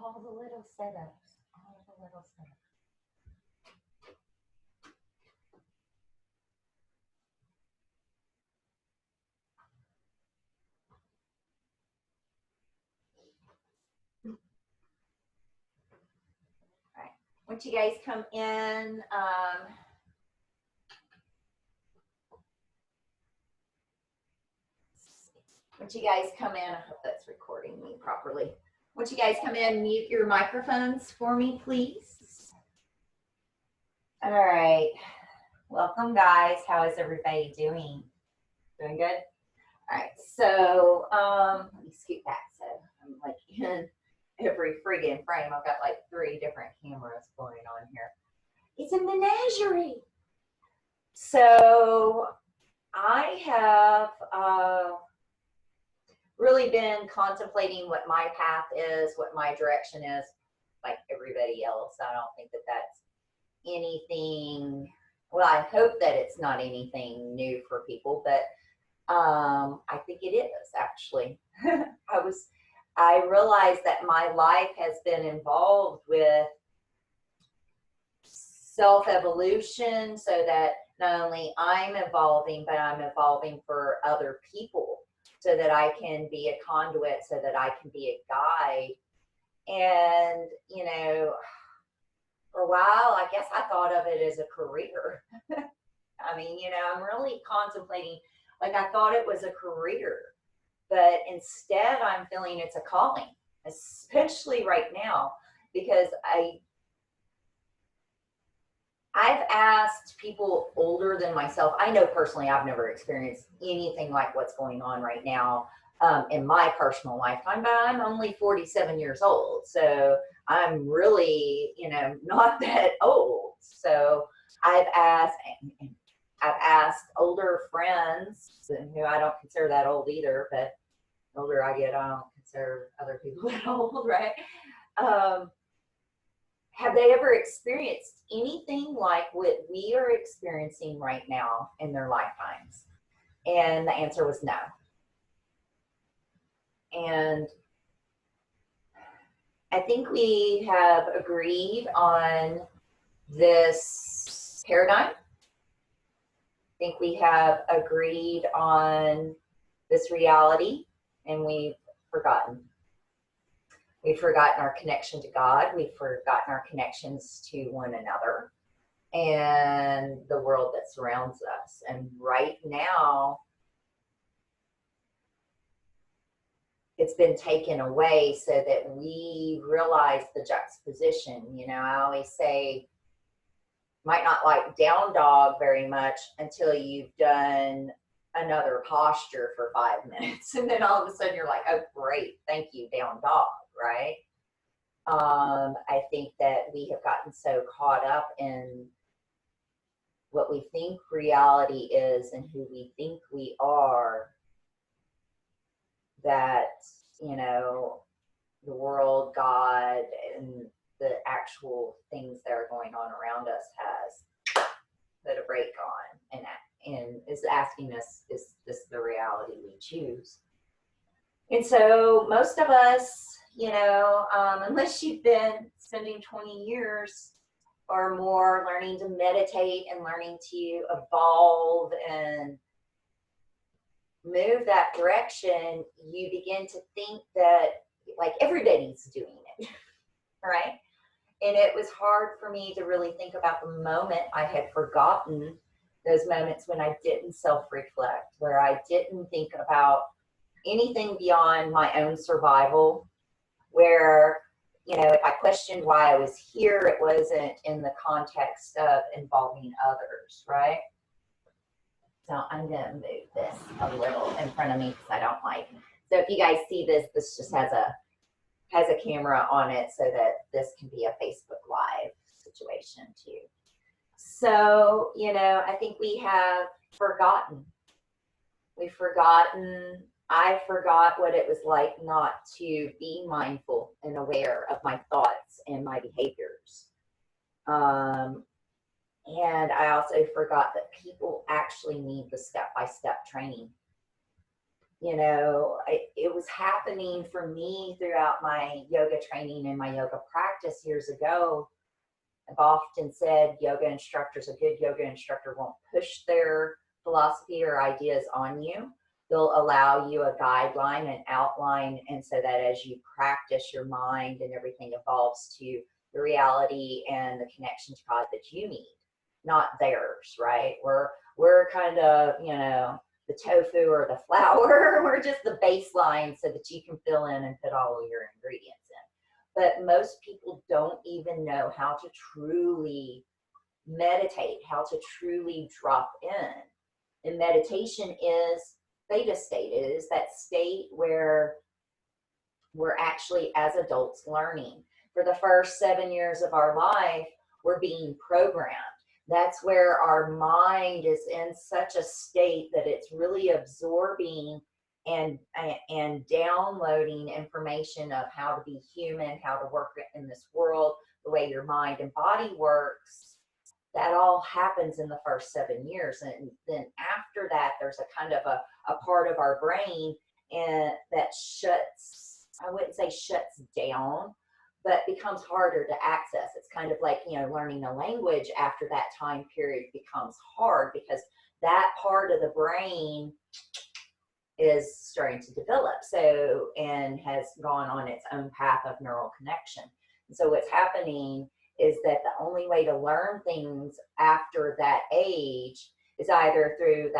all the little setups, all the little setups. All right, once you guys come in, once you guys come in, I hope that's recording me properly. Once you guys come in, mute your microphones for me, please. All right. Welcome, guys. How is everybody doing? Doing good? All right. So let me scoot back. So I'm like in every friggin' frame. I've got like 3 different cameras going on here. It's a menagerie. So I have really been contemplating what my path is, what my direction is, like everybody else. I don't think that that's anything, well, I hope that it's not anything new for people, but I think it is actually. I realized that my life has been involved with self-evolution, so that not only I'm evolving, but I'm evolving for other people, so that I can be a conduit, so that I can be a guide. And, you know, for a while, I guess I thought of it as a career. I mean, you know, I'm really contemplating, like I thought it was a career, but instead I'm feeling it's a calling, especially right now, because I've asked people older than myself. I know personally I've never experienced anything like what's going on right now in my personal lifetime, but I'm only 47 years old. So I'm really, you know, not that old. So I've asked older friends who I don't consider that old either, but the older I get, I don't consider other people that old, right? Have they ever experienced anything like what we are experiencing right now in their lifetimes? And the answer was no. And I think we have agreed on this paradigm. I think we have agreed on this reality, and we've forgotten. We've forgotten our connection to God. We've forgotten our connections to one another and the world that surrounds us. And right now, it's been taken away so that we realize the juxtaposition. You know, I always say, might not like down dog very much until you've done another posture for 5 minutes. And then all of a sudden you're like, oh, great, thank you, down dog, right? I think that we have gotten so caught up in what we think reality is and who we think we are, that, you know, the world, God, and the actual things that are going on around us has put a brake on and is asking us, is this the reality we choose? And so most of us, you know, unless you've been spending 20 years or more learning to meditate and learning to evolve and move that direction, you begin to think that like everybody's doing it, right? And it was hard for me to really think about the moment I had forgotten, those moments when I didn't self-reflect, where I didn't think about anything beyond my own survival, where, you know, if I questioned why I was here, it wasn't in the context of involving others, right? So I'm going to move this a little in front of me because I don't like it. So if you guys see this, this just has a camera on it so that this can be a Facebook Live situation too. So, you know, I think we have forgotten. We've forgotten. I forgot what it was like not to be mindful and aware of my thoughts and my behaviors. And I also forgot that people actually need the step-by-step training. You know, it was happening for me throughout my yoga training and my yoga practice years ago. I've often said yoga instructors, a good yoga instructor won't push their philosophy or ideas on you. They'll allow you a guideline, an outline, and so that as you practice, your mind and everything evolves to the reality and the connection to God that you need, not theirs, right? We're kind of, you know, the tofu or the flour. We're just the baseline so that you can fill in and put all of your ingredients in. But most people don't even know how to truly meditate, how to truly drop in. And meditation is theta state. It is that state where we're actually, as adults, learning. For the first 7 years of our life, we're being programmed. That's where our mind is in such a state that it's really absorbing and downloading information of how to be human, how to work in this world, the way your mind and body works. That all happens in the first 7 years. And then after that, there's a kind of a part of our brain and that shuts, I wouldn't say shuts down, but becomes harder to access. It's kind of like, you know, learning a language after that time period becomes hard because that part of the brain is starting to develop. So, and has gone on its own path of neural connection. And so what's happening is that the only way to learn things after that age is either through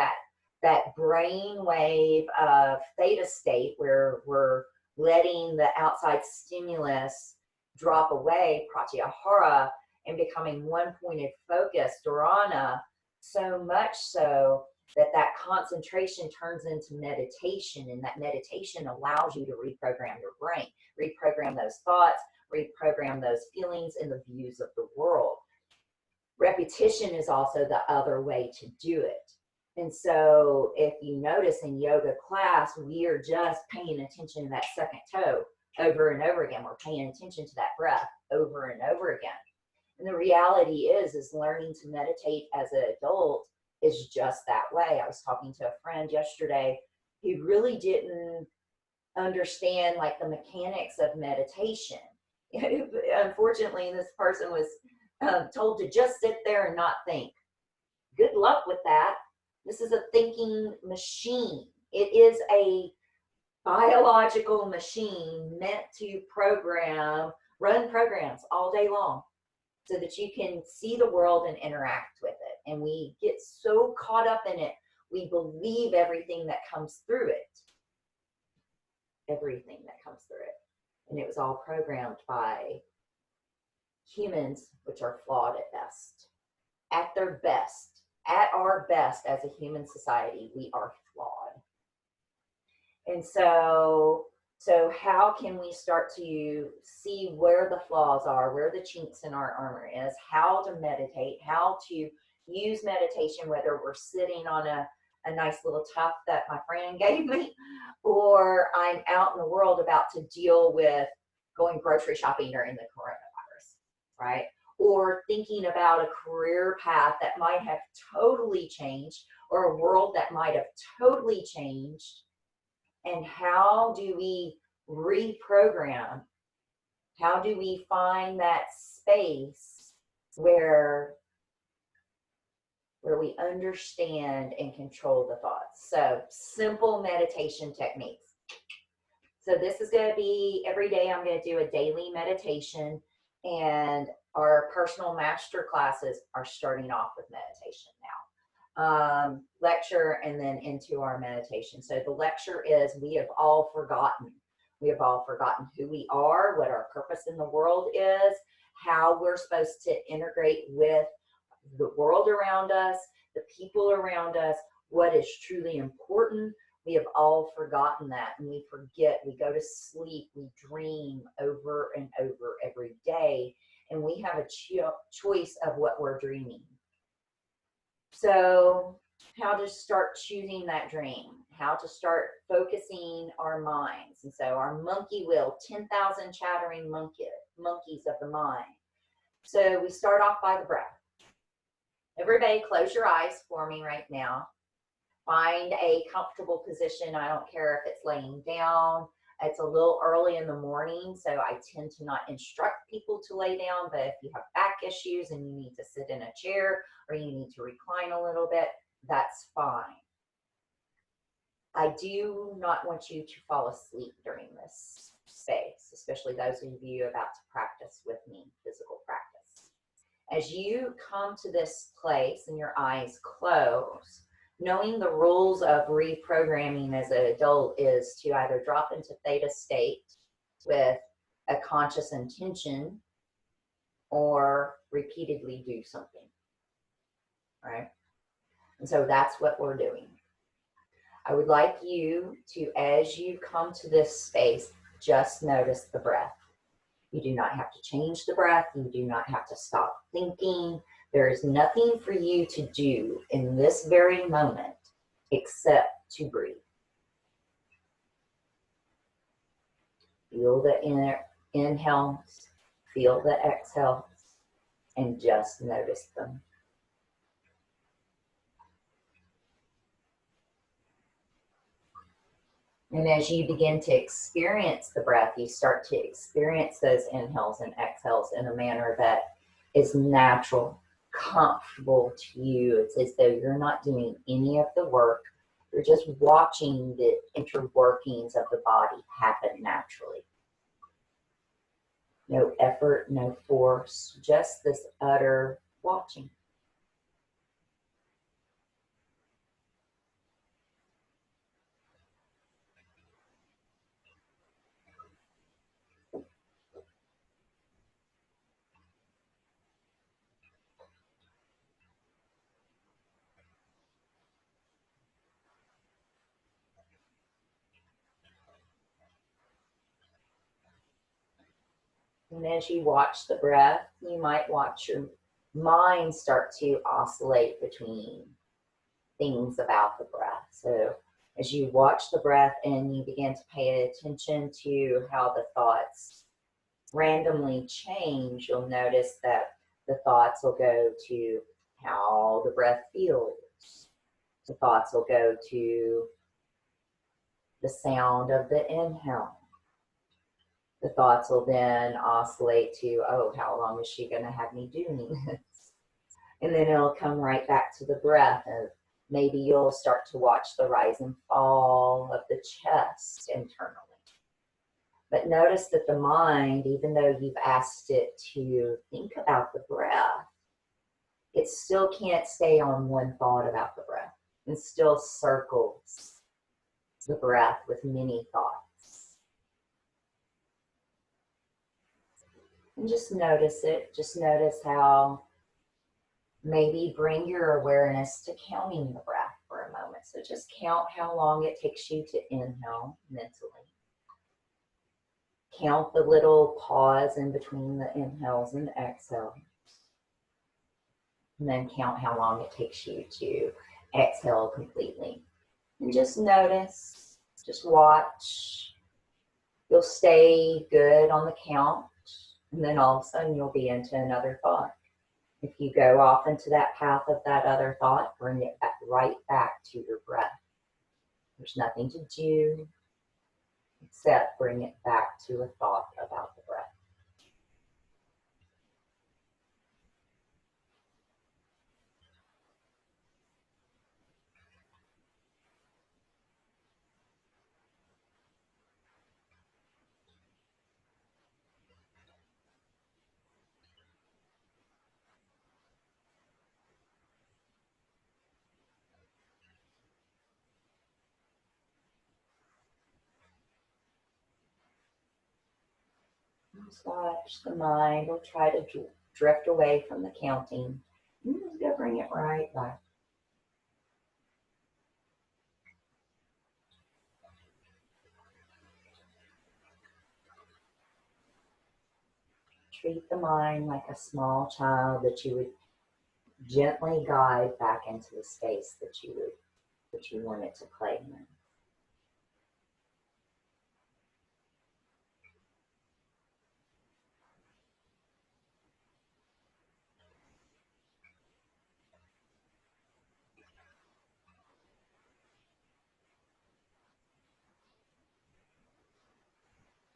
that brain wave of theta state where we're letting the outside stimulus drop away, pratyahara, and becoming one pointed focus, dharana, so much so that concentration turns into meditation, and that meditation allows you to reprogram your brain, reprogram those thoughts, reprogram those feelings and the views of the world. Repetition is also the other way to do it. And so if you notice in yoga class, we are just paying attention to that second toe over and over again. We're paying attention to that breath over and over again. And the reality is learning to meditate as an adult is just that way. I was talking to a friend yesterday who really didn't understand like the mechanics of meditation. Unfortunately, this person was told to just sit there and not think. Good luck with that. This is a thinking machine. It is a biological machine meant to run programs all day long so that you can see the world and interact with it. And we get so caught up in it, we believe everything that comes through it. Everything that comes through it. And it was all programmed by humans, which are flawed at best. At their best, at our best as a human society, we are flawed. And so how can we start to see where the flaws are, where the chinks in our armor is, how to meditate, how to use meditation, whether we're sitting on a nice little tuft that my friend gave me, or I'm out in the world about to deal with going grocery shopping during the coronavirus, right? Or thinking about a career path that might have totally changed, or a world that might have totally changed. And how do we reprogram? How do we find that space where we understand and control the thoughts? So simple meditation techniques. So this is going to be every day. I'm going to do a daily meditation, and our personal master classes are starting off with meditation now. Lecture and then into our meditation. So the lecture is we have all forgotten. We have all forgotten who we are, what our purpose in the world is, how we're supposed to integrate with the world around us, the people around us, what is truly important. We have all forgotten that, and we forget. We go to sleep, we dream over and over every day, and we have a choice of what we're dreaming. So how to start choosing that dream, how to start focusing our minds. And so our monkey wheel, 10,000 chattering monkeys of the mind. So we start off by the breath. Everybody close your eyes for me right now. Find a comfortable position. I don't care if it's laying down. It's a little early in the morning, so I tend to not instruct people to lay down. But if you have back issues and you need to sit in a chair or you need to recline a little bit, that's fine. I do not want you to fall asleep during this space, especially those of you about to practice with me, physical practice. As you come to this place and your eyes close, knowing the rules of reprogramming as an adult is to either drop into theta state with a conscious intention or repeatedly do something, right? And so that's what we're doing. I would like you to, as you come to this space, just notice the breath. You do not have to change the breath. You do not have to stop thinking. There is nothing for you to do in this very moment except to breathe. Feel the inhales, feel the exhales, and just notice them. And as you begin to experience the breath, you start to experience those inhales and exhales in a manner that is natural, comfortable to you. It's as though you're not doing any of the work. You're just watching the interworkings of the body happen naturally. No effort, no force, just this utter watching. And as you watch the breath, you might watch your mind start to oscillate between things about the breath. So as you watch the breath and you begin to pay attention to how the thoughts randomly change, you'll notice that the thoughts will go to how the breath feels. The thoughts will go to the sound of the inhale. The thoughts will then oscillate to, oh, how long is she going to have me doing this? And then it'll come right back to the breath. And maybe you'll start to watch the rise and fall of the chest internally. But notice that the mind, even though you've asked it to think about the breath, it still can't stay on one thought about the breath. It still circles the breath with many thoughts. And just notice it. Just notice how maybe bring your awareness to counting the breath for a moment. So just count how long it takes you to inhale mentally. Count the little pause in between the inhales and exhales. And then count how long it takes you to exhale completely. And just notice, just watch. You'll stay good on the count. And then all of a sudden you'll be into another thought. If you go off into that path of that other thought, bring it back, right back to your breath. There's nothing to do except bring it back to a thought about the breath. Just watch the mind will try to drift away from the counting. And just go bring it right back. Treat the mind like a small child that you would gently guide back into the space that you want it to play in.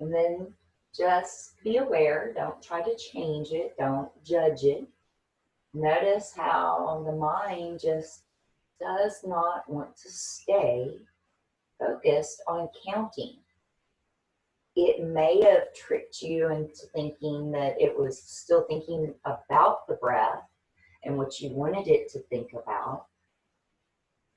And then just be aware. Don't try to change it. Don't judge it. Notice how the mind just does not want to stay focused on counting. It may have tricked you into thinking that it was still thinking about the breath and what you wanted it to think about,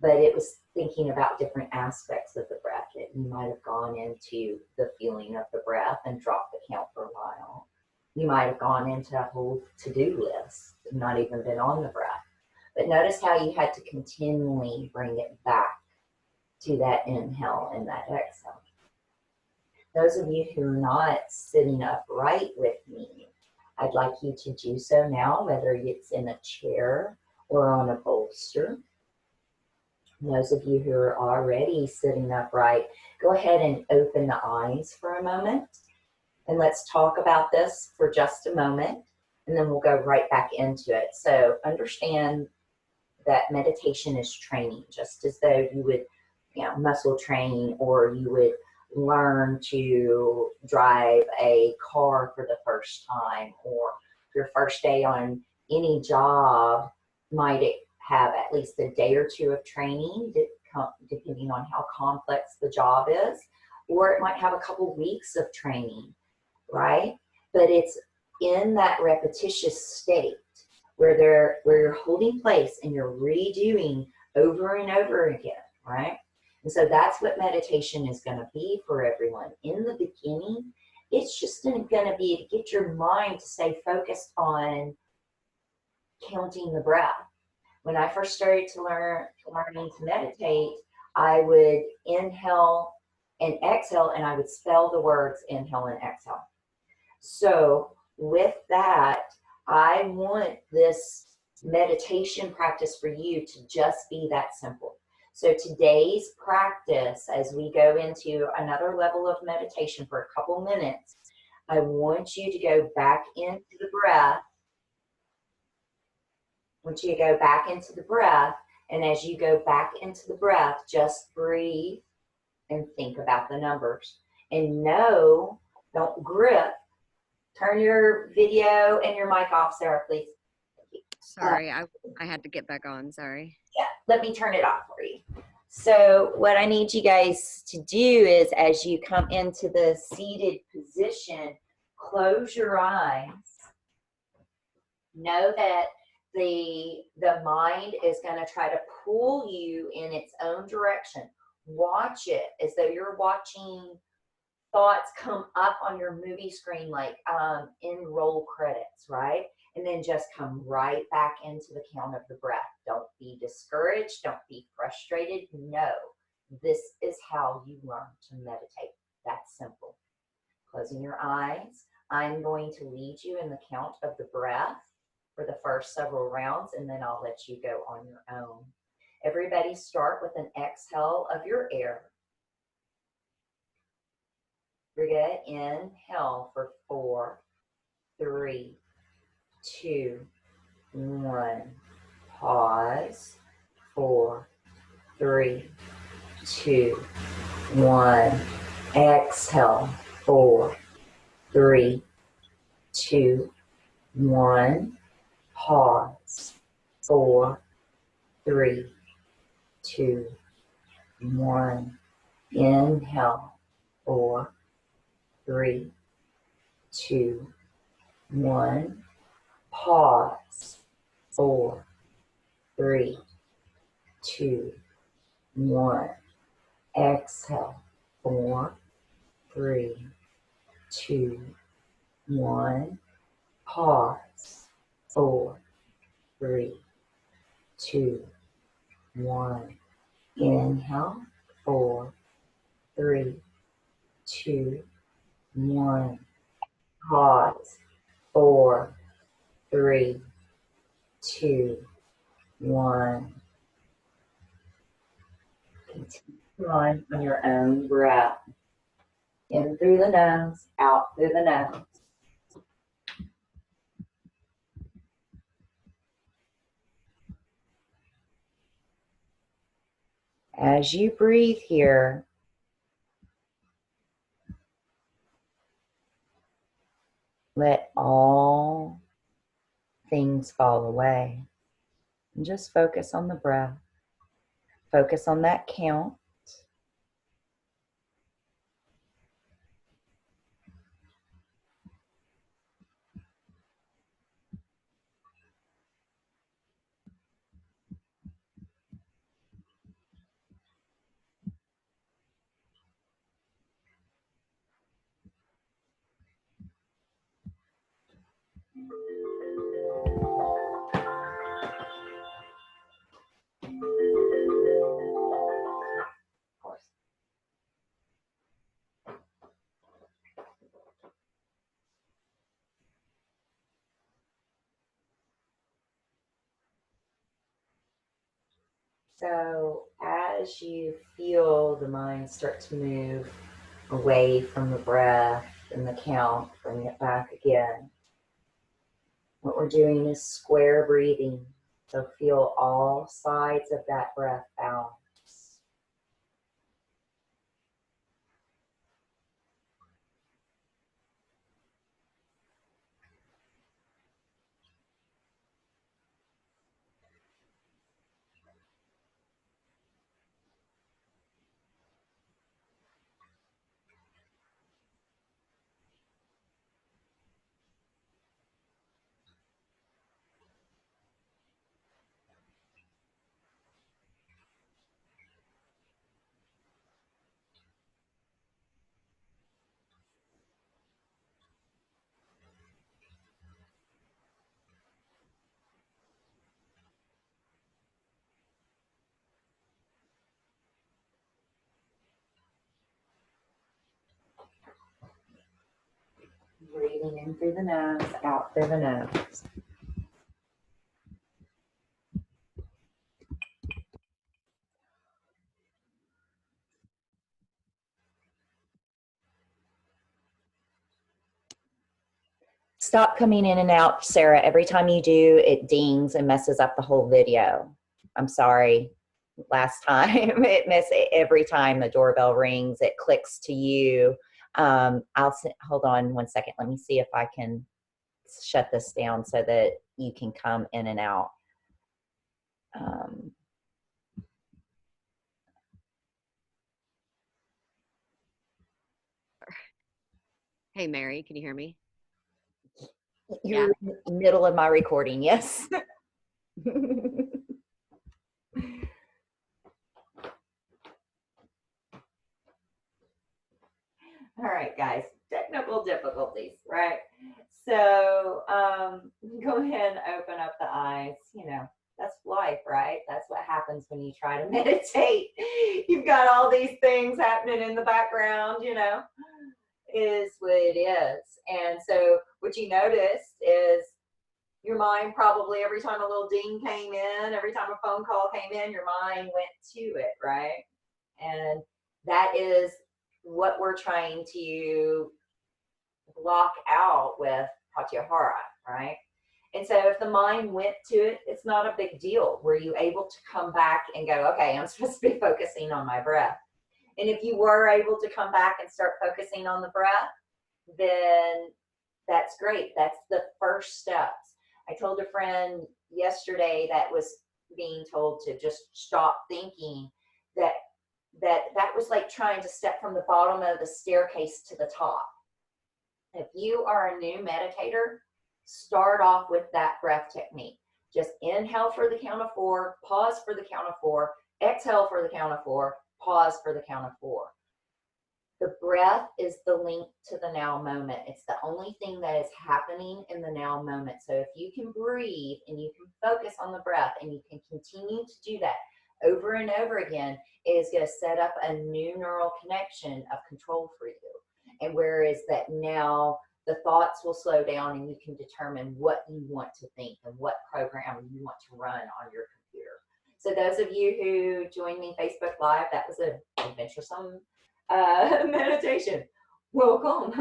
but it was thinking about different aspects of the breath. That you might have gone into the feeling of the breath and dropped the count for a while. You might have gone into a whole to-do list and not even been on the breath. But notice how you had to continually bring it back to that inhale and that exhale. Those of you who are not sitting upright with me, I'd like you to do so now, whether it's in a chair or on a bolster. Those of you who are already sitting upright, go ahead and open the eyes for a moment. And let's talk about this for just a moment, and then we'll go right back into it. So understand that meditation is training, just as though you would, muscle train, or you would learn to drive a car for the first time, or your first day on any job might have at least a day or two of training, depending on how complex the job is, or it might have a couple weeks of training, right? But it's in that repetitious state where you're holding place and you're redoing over and over again, right? And so that's what meditation is going to be for everyone. In the beginning, it's just going to be to get your mind to stay focused on counting the breath. When I first started to learning to meditate, I would inhale and exhale, and I would spell the words inhale and exhale. So with that, I want this meditation practice for you to just be that simple. So today's practice, as we go into another level of meditation for a couple minutes, I want you to go back into the breath. I want you to go back into the breath. And as you go back into the breath, just breathe and think about the numbers. And no, don't grip. Turn your video and your mic off, Sarah, please. Sorry, I had to get back on, sorry. Yeah, let me turn it off for you. So what I need you guys to do is, as you come into the seated position, close your eyes. Know that the mind is going to try to pull you in its own direction. Watch it as though you're watching thoughts come up on your movie screen, like in roll credits, right? And then just come right back into the count of the breath. Don't be discouraged. Don't be frustrated. No, this is how you learn to meditate. That's simple. Closing your eyes. I'm going to lead you in the count of the breath for the first several rounds, and then I'll let you go on your own. Everybody start with an exhale of your air. We're going to inhale for 4, 3, 2, 1. Pause. 4, 3, 2, 1. Exhale. 4, 3, 2, 1. Pause. 4, 3, 2, 1. Inhale. 4, 3, 2, 1. Pause. 4, 3, 2, 1. Exhale. 4, 3, 2, 1. Pause. 4, 3, 2, 1. Inhale. 4, 3, 2, 1. Pause. 4, 3, 2, 1. Continue on your own breath. In through the nose, out through the nose. As you breathe here, Let all things fall away and just focus on the breath. Focus on that count. Of course. So as you feel the mind start to move away from the breath and the count, bring it back again. What we're doing is square breathing. So feel all sides of that breath balance. Breathing in through the nose, out through the nose. Stop coming in and out, Sarah. Every time you do, it dings and messes up the whole video. I'm sorry. Last time it missed it. Every time the doorbell rings, it clicks to you. Hold on one second. Let me see if I can shut this down so that you can come in and out. Hey, Mary, can you hear me? You're in the middle of my recording, yes. All right, guys, technical difficulties, right? So go ahead and open up the eyes. You know, that's life, right? That's what happens when you try to meditate. You've got all these things happening in the background, you know, is what it is. And so what you noticed is your mind probably every time a little ding came in, every time a phone call came in, your mind went to it, right? And that is what we're trying to block out with pratyahara, right? And so if the mind went to it, it's not a big deal. Were you able to come back and go, okay, I'm supposed to be focusing on my breath? And if you were able to come back and start focusing on the breath, then that's great. That's the first steps. I told a friend yesterday that was being told to just stop thinking that that was like trying to step from the bottom of the staircase to the top. If you are a new meditator, start off with that breath technique. Just inhale for the count of 4, pause for the count of 4, exhale for the count of 4, pause for the count of 4. The breath is the link to the now moment. It's the only thing that is happening in the now moment. So if you can breathe and you can focus on the breath and you can continue to do that over and over again, it is going to set up a new neural connection of control for you. And whereas that now the thoughts will slow down and you can determine what you want to think and what program you want to run on your computer. So those of you who joined me Facebook Live, that was an adventuresome meditation. Welcome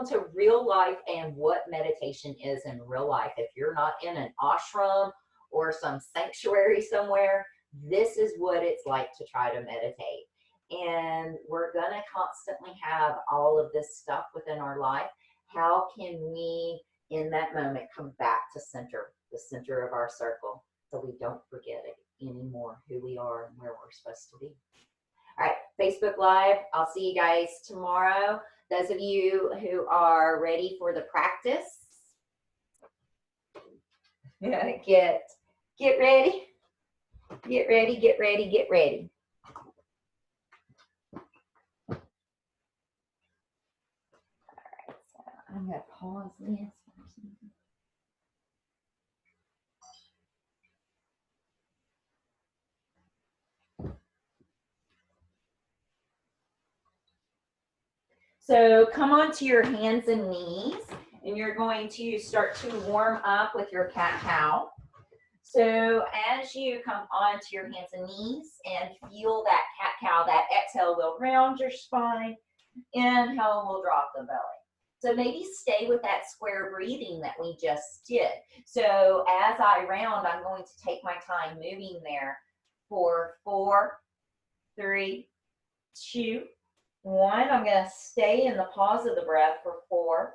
to real life and what meditation is in real life. If you're not in an ashram or some sanctuary somewhere, this is what it's like to try to meditate. And we're going to constantly have all of this stuff within our life. how can we, in that moment, come back to center, the center of our circle, so we don't forget it anymore, who we are and where we're supposed to be. All right, Facebook Live. I'll see you guys tomorrow. Those of you who are ready for the practice, get ready. Get ready, get ready, get ready. All right, so I'm going to pause this. So come onto your hands and knees, and you're going to start to warm up with your cat-cow. So as you come onto your hands and knees and feel that cat-cow, that exhale will round your spine, inhale will drop the belly. So maybe stay with that square breathing that we just did. So as I round, I'm going to take my time moving there for 4, 3, 2, 1. I'm going to stay in the pause of the breath for 4,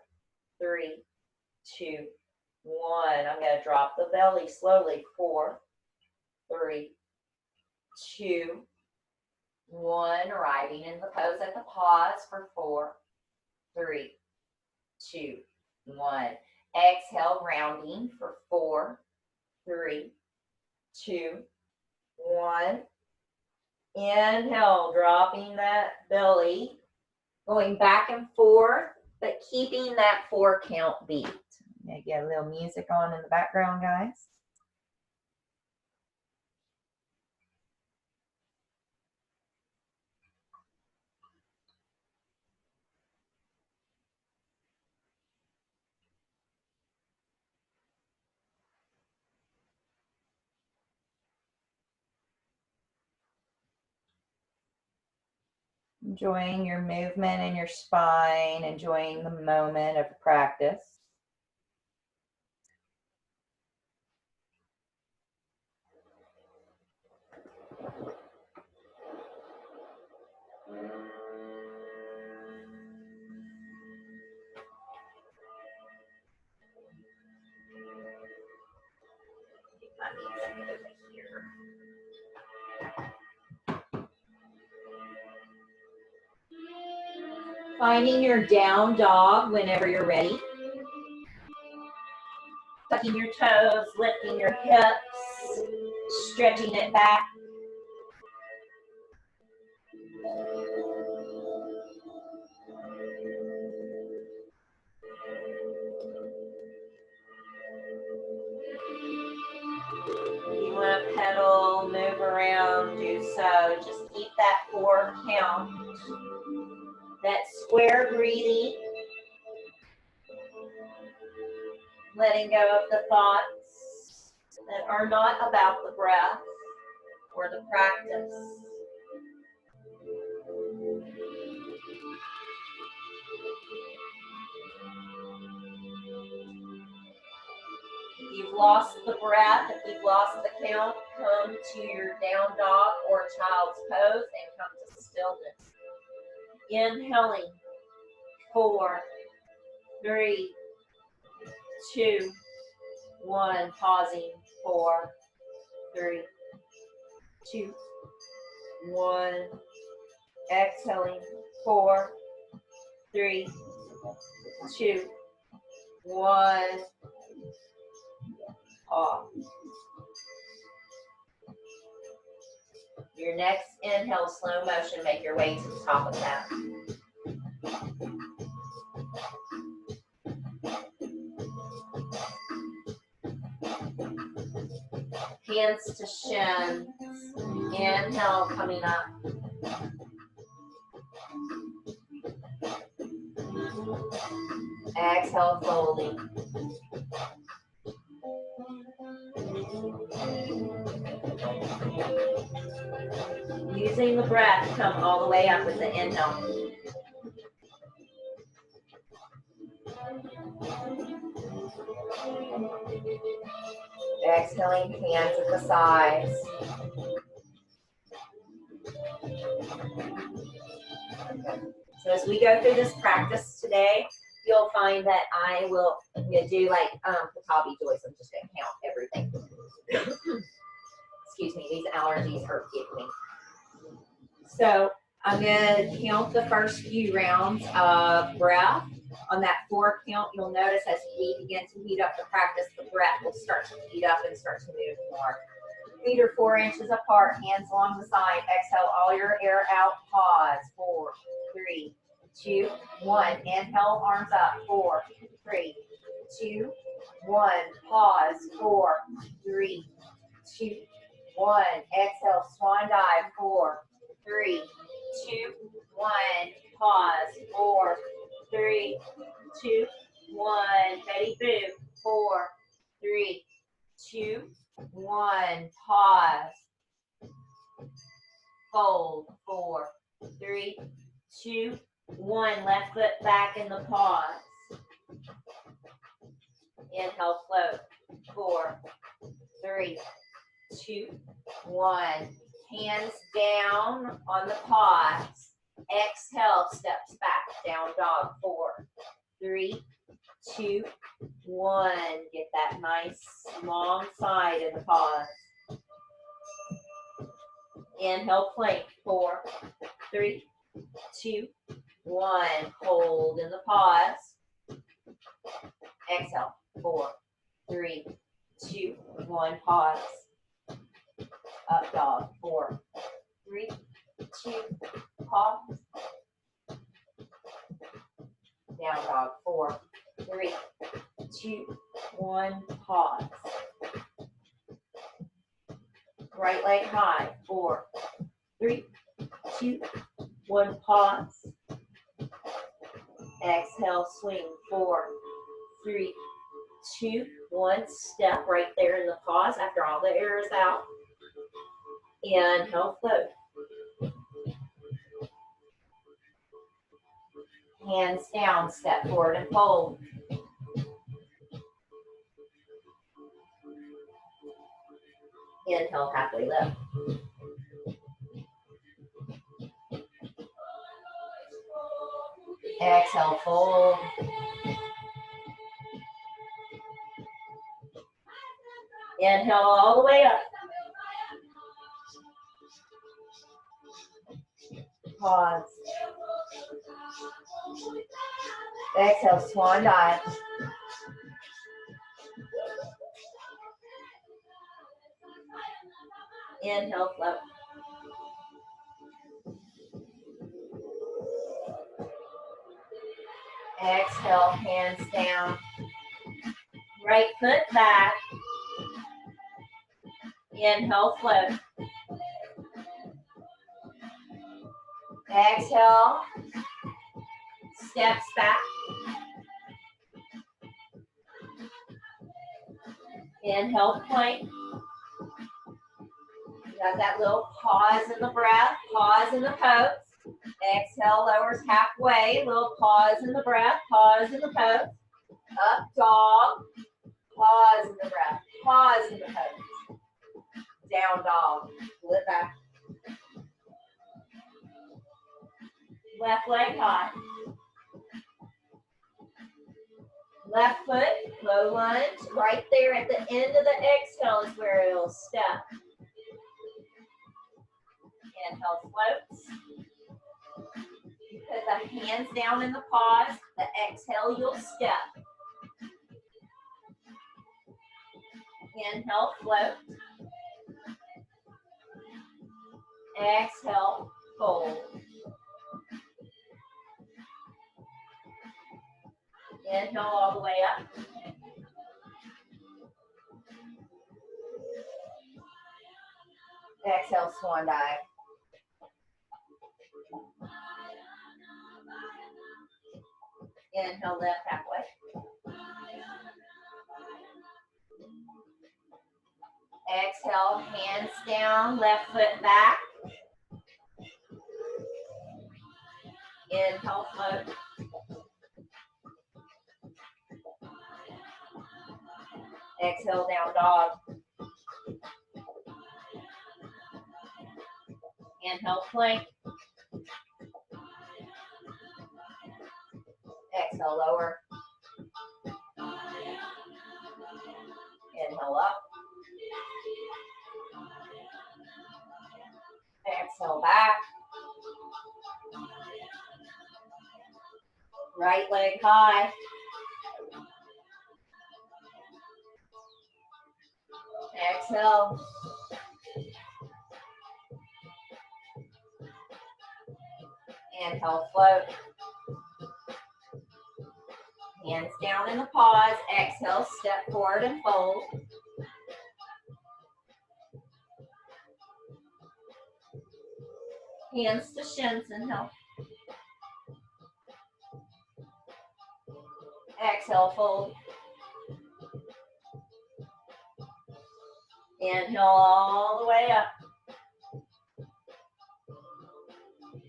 3, 2, 1. I'm going to drop the belly slowly. 4, 3, 2, 1. Arriving in the pose at the pause for 4, 3, 2, 1. Exhale, rounding for 4, 3, 2, 1. Inhale, dropping that belly, going back and forth, but keeping that 4 count beat. I'm going to get a little music on in the background, guys. Enjoying your movement in your spine, enjoying the moment of practice. Finding your down dog whenever you're ready. Tucking your toes, lifting your hips, stretching it back. If you want to pedal, move around, do so. Just keep that 4 count. That square breathing. Letting go of the thoughts that are not about the breath or the practice. If you've lost the breath, if you've lost the count, come to your down dog or child's pose and come to stillness. Inhaling, 4, 3, 2, 1. Pausing, 4, 3, 2, 1. Exhaling, 4, 3, 2, 1. Off. Your next inhale, slow motion, make your way to the top of that. Hands to shins. Inhale, coming up. Exhale, folding. Using the breath, come all the way up with the inhale. Exhaling, hands at the sides. So as we go through this practice today, you'll find that I'm gonna do like Patabi Joyce. I'm just gonna count everything. Excuse me, these allergies are getting me. So I'm gonna count the first few rounds of breath. On that 4 count, you'll notice as we begin to heat up the practice, the breath will start to heat up and start to move more. Feet are 4 inches apart, hands along the side. Exhale all your air out. Pause. 4, 3, 2, 1. Inhale, arms up. 4, 3, 2, 1. Pause. 4, 3, 2, 1. Exhale, swan dive. 4, 3, 2, 1. Pause. 4, 3, 2, 1. Betty Boo. 4, 3, 2, 1. Pause. Hold. 4, 3, 2, 1. Left foot back in the pause. Inhale, float. 4, 3, 2, 1. Hands down on the pause. Exhale, steps back. Down dog. 4, 3, 2, 1. Get that nice long side in the pause. Inhale, plank. 4, 3, 2, 1. Hold in the pause. Exhale. 4, 3, 2, 1. Pause. Up dog. 4, 3, 2. Pause. Down dog. 4, 3, 2, 1. Pause. Right leg high. 4, 3, 2, 1. Pause. Exhale, swing. 4, 3, 2, 1. Step right there in the pause after all the air is out. Inhale, float. Hands down, step forward and fold. Inhale, halfway lift. Exhale, fold. Inhale all the way up. Pause. Exhale, swan dive. Inhale, float. Exhale, hands down. Right foot back. Inhale, float. Exhale, steps back. Inhale, plank. You got that little pause in the breath, pause in the pose. Exhale, lowers halfway, little pause in the breath, pause in the pose. Up dog, pause in the breath, pause in the pose. Down dog, flip back. Left leg high. Left foot, low lunge, right there at the end of the exhale is where it'll step. Inhale, floats. You put the hands down in the pause. The exhale, you'll step. Inhale, float. Exhale, fold. Inhale all the way up. Exhale, swan dive. Inhale, left halfway. Exhale, hands down, left foot back. Inhale, float. Exhale, down dog. Inhale, plank. Exhale, Exhale, lower. Inhale up. Exhale back. Right leg high. Exhale. Inhale, float. Hands down in the paws. Exhale, step forward and fold. Hands to shins, inhale. Exhale, fold. Inhale all the way up.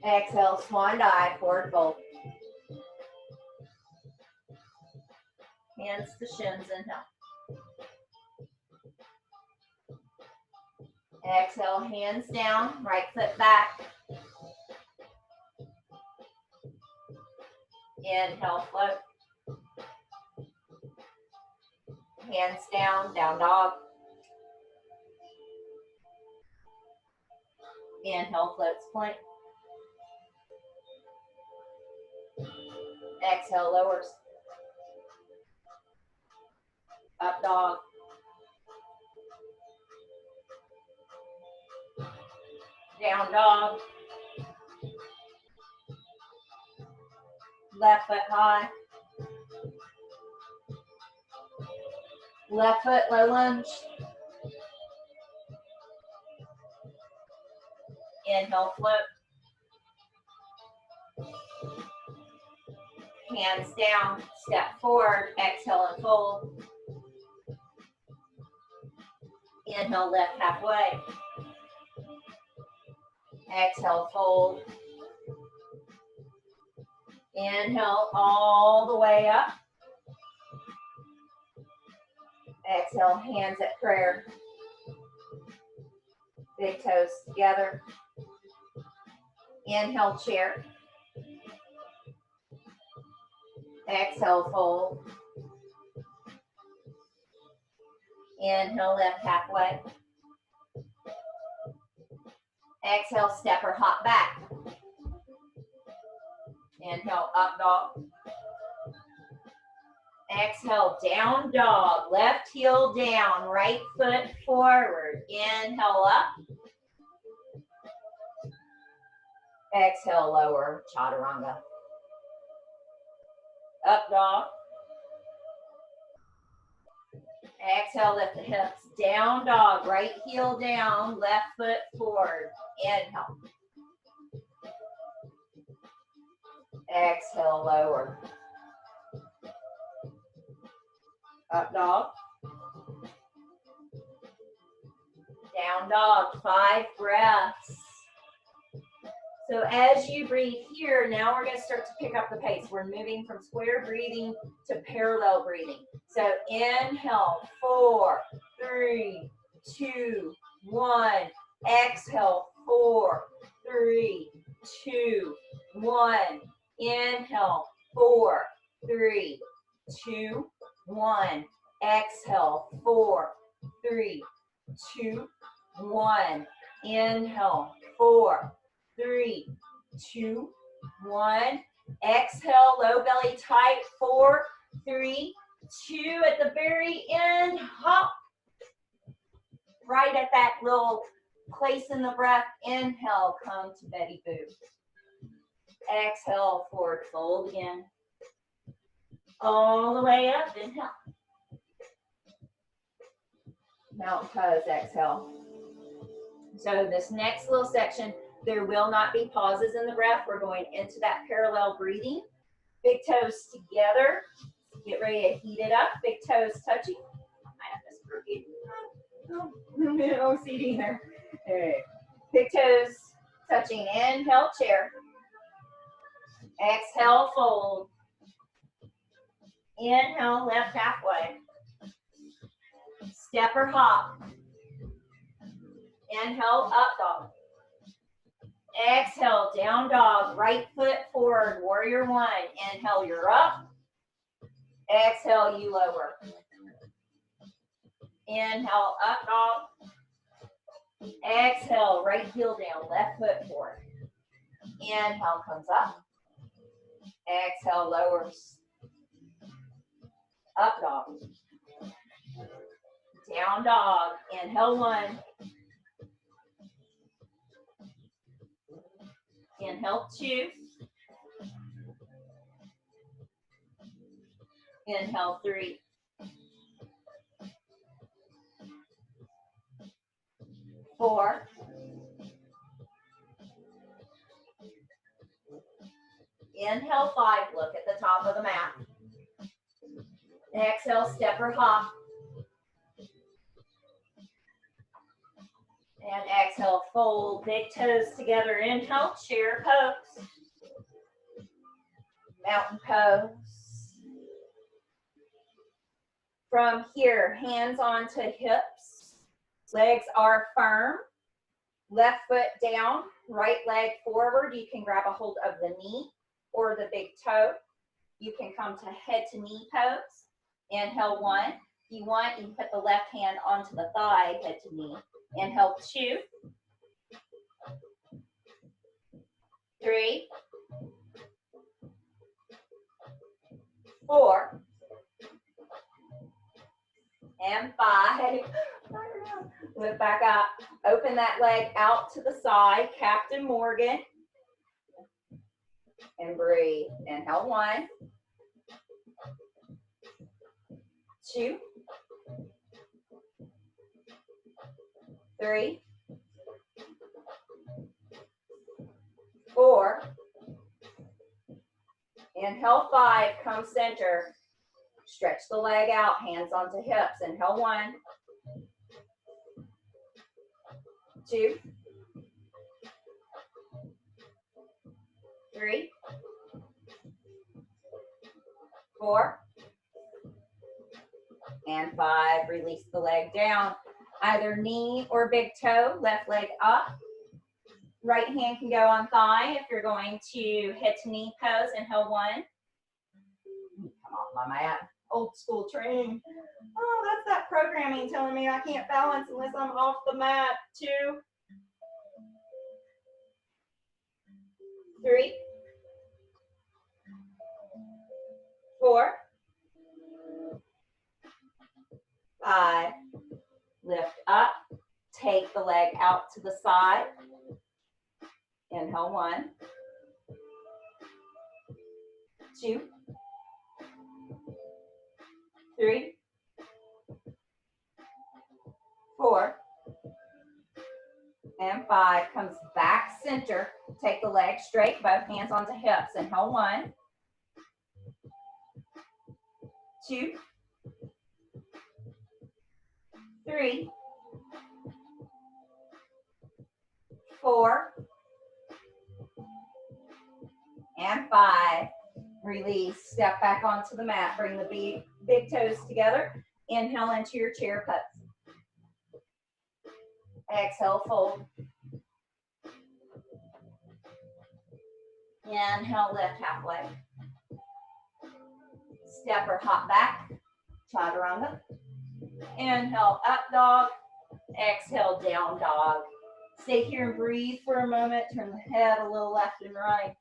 Exhale, swan dive, forward fold. Hands to shins, inhale. Exhale, hands down, right foot back. Inhale, float. Hands down, down dog. Inhale, floats plank. Exhale, lowers. Up dog. Down dog. Left foot high. Left foot low lunge. Inhale, float. Hands down, step forward, exhale and fold. Inhale, lift halfway. Exhale, fold. Inhale all the way up. Exhale, hands at prayer. Big toes together. Inhale, chair. Exhale, fold. Inhale, lift halfway. Exhale, step or hop back. Inhale, up dog. Exhale, down dog. Left heel down, right foot forward. Inhale, up. Exhale, lower, chaturanga. Up dog. Exhale, lift the hips. Down dog, right heel down, left foot forward. Inhale. Exhale, lower. Up dog. Down dog, 5 breaths. So as you breathe here, now we're going to start to pick up the pace. We're moving from square breathing to parallel breathing. So inhale, 4, 3, 2, 1. Exhale, 4, 3, 2, 1. Inhale, 4, 3, 2, 1. Exhale, 4, 3, 2, 1. Inhale, 4, 3, 2, 1. Exhale, low belly tight. 4, 3, 2. At the very end, hop. Right at that little place in the breath. Inhale, come to Betty Boop. Exhale, forward fold again. All the way up, inhale. Mountain pose, exhale. So this next little section, there will not be pauses in the breath. We're going into that parallel breathing. Big toes together. Get ready to heat it up. Big toes touching. I have this crooked. OCD there. Okay. Big toes touching. Inhale, chair. Exhale, fold. Inhale, left halfway. Step or hop. Inhale, up dog. Exhale, down dog. Right foot forward, warrior 1. Inhale, you're up. Exhale, you lower. Inhale, up dog. Exhale, right heel down, left foot forward. Inhale, comes up. Exhale, lowers. Up dog. Down dog. Inhale, 1. Inhale, 2. Inhale, 3. 4. Inhale, 5. Look at the top of the mat. Exhale, step or hop. And exhale, fold big toes together. Inhale, chair pose. Mountain pose. From here, hands onto hips. Legs are firm. Left foot down, right leg forward. You can grab a hold of the knee or the big toe. You can come to head to knee pose. Inhale, 1. If you want, you can put the left hand onto the thigh, head to knee. Inhale, 2. 3. 4. And 5. Lift back up. Open that leg out to the side, Captain Morgan. And breathe. Inhale, 1. 2. 3. 4. Inhale, 5. Come center. Stretch the leg out, hands onto hips. Inhale, 1. 2. 3. 4. And 5. Release the leg down. Either knee or big toe, left leg up. Right hand can go on thigh if you're going to head to knee pose. Inhale, 1. Come off my mat. Old school training. Oh, that's that programming telling me I can't balance unless I'm off the mat. 2. 3. 4. 5. Lift up. Take the leg out to the side. Inhale, 1. 2. 3. 4. And 5. Comes back center. Take the leg straight, both hands onto hips. Inhale, 1. 2. 3. 4. And 5. Release. Step back onto the mat. Bring the big toes together. Inhale into your chair pose. Exhale, fold. Inhale, lift halfway. Step or hop back. Chaturanga. Inhale, up dog. Exhale, down dog. Stay here and breathe for a moment. Turn the head a little left and right.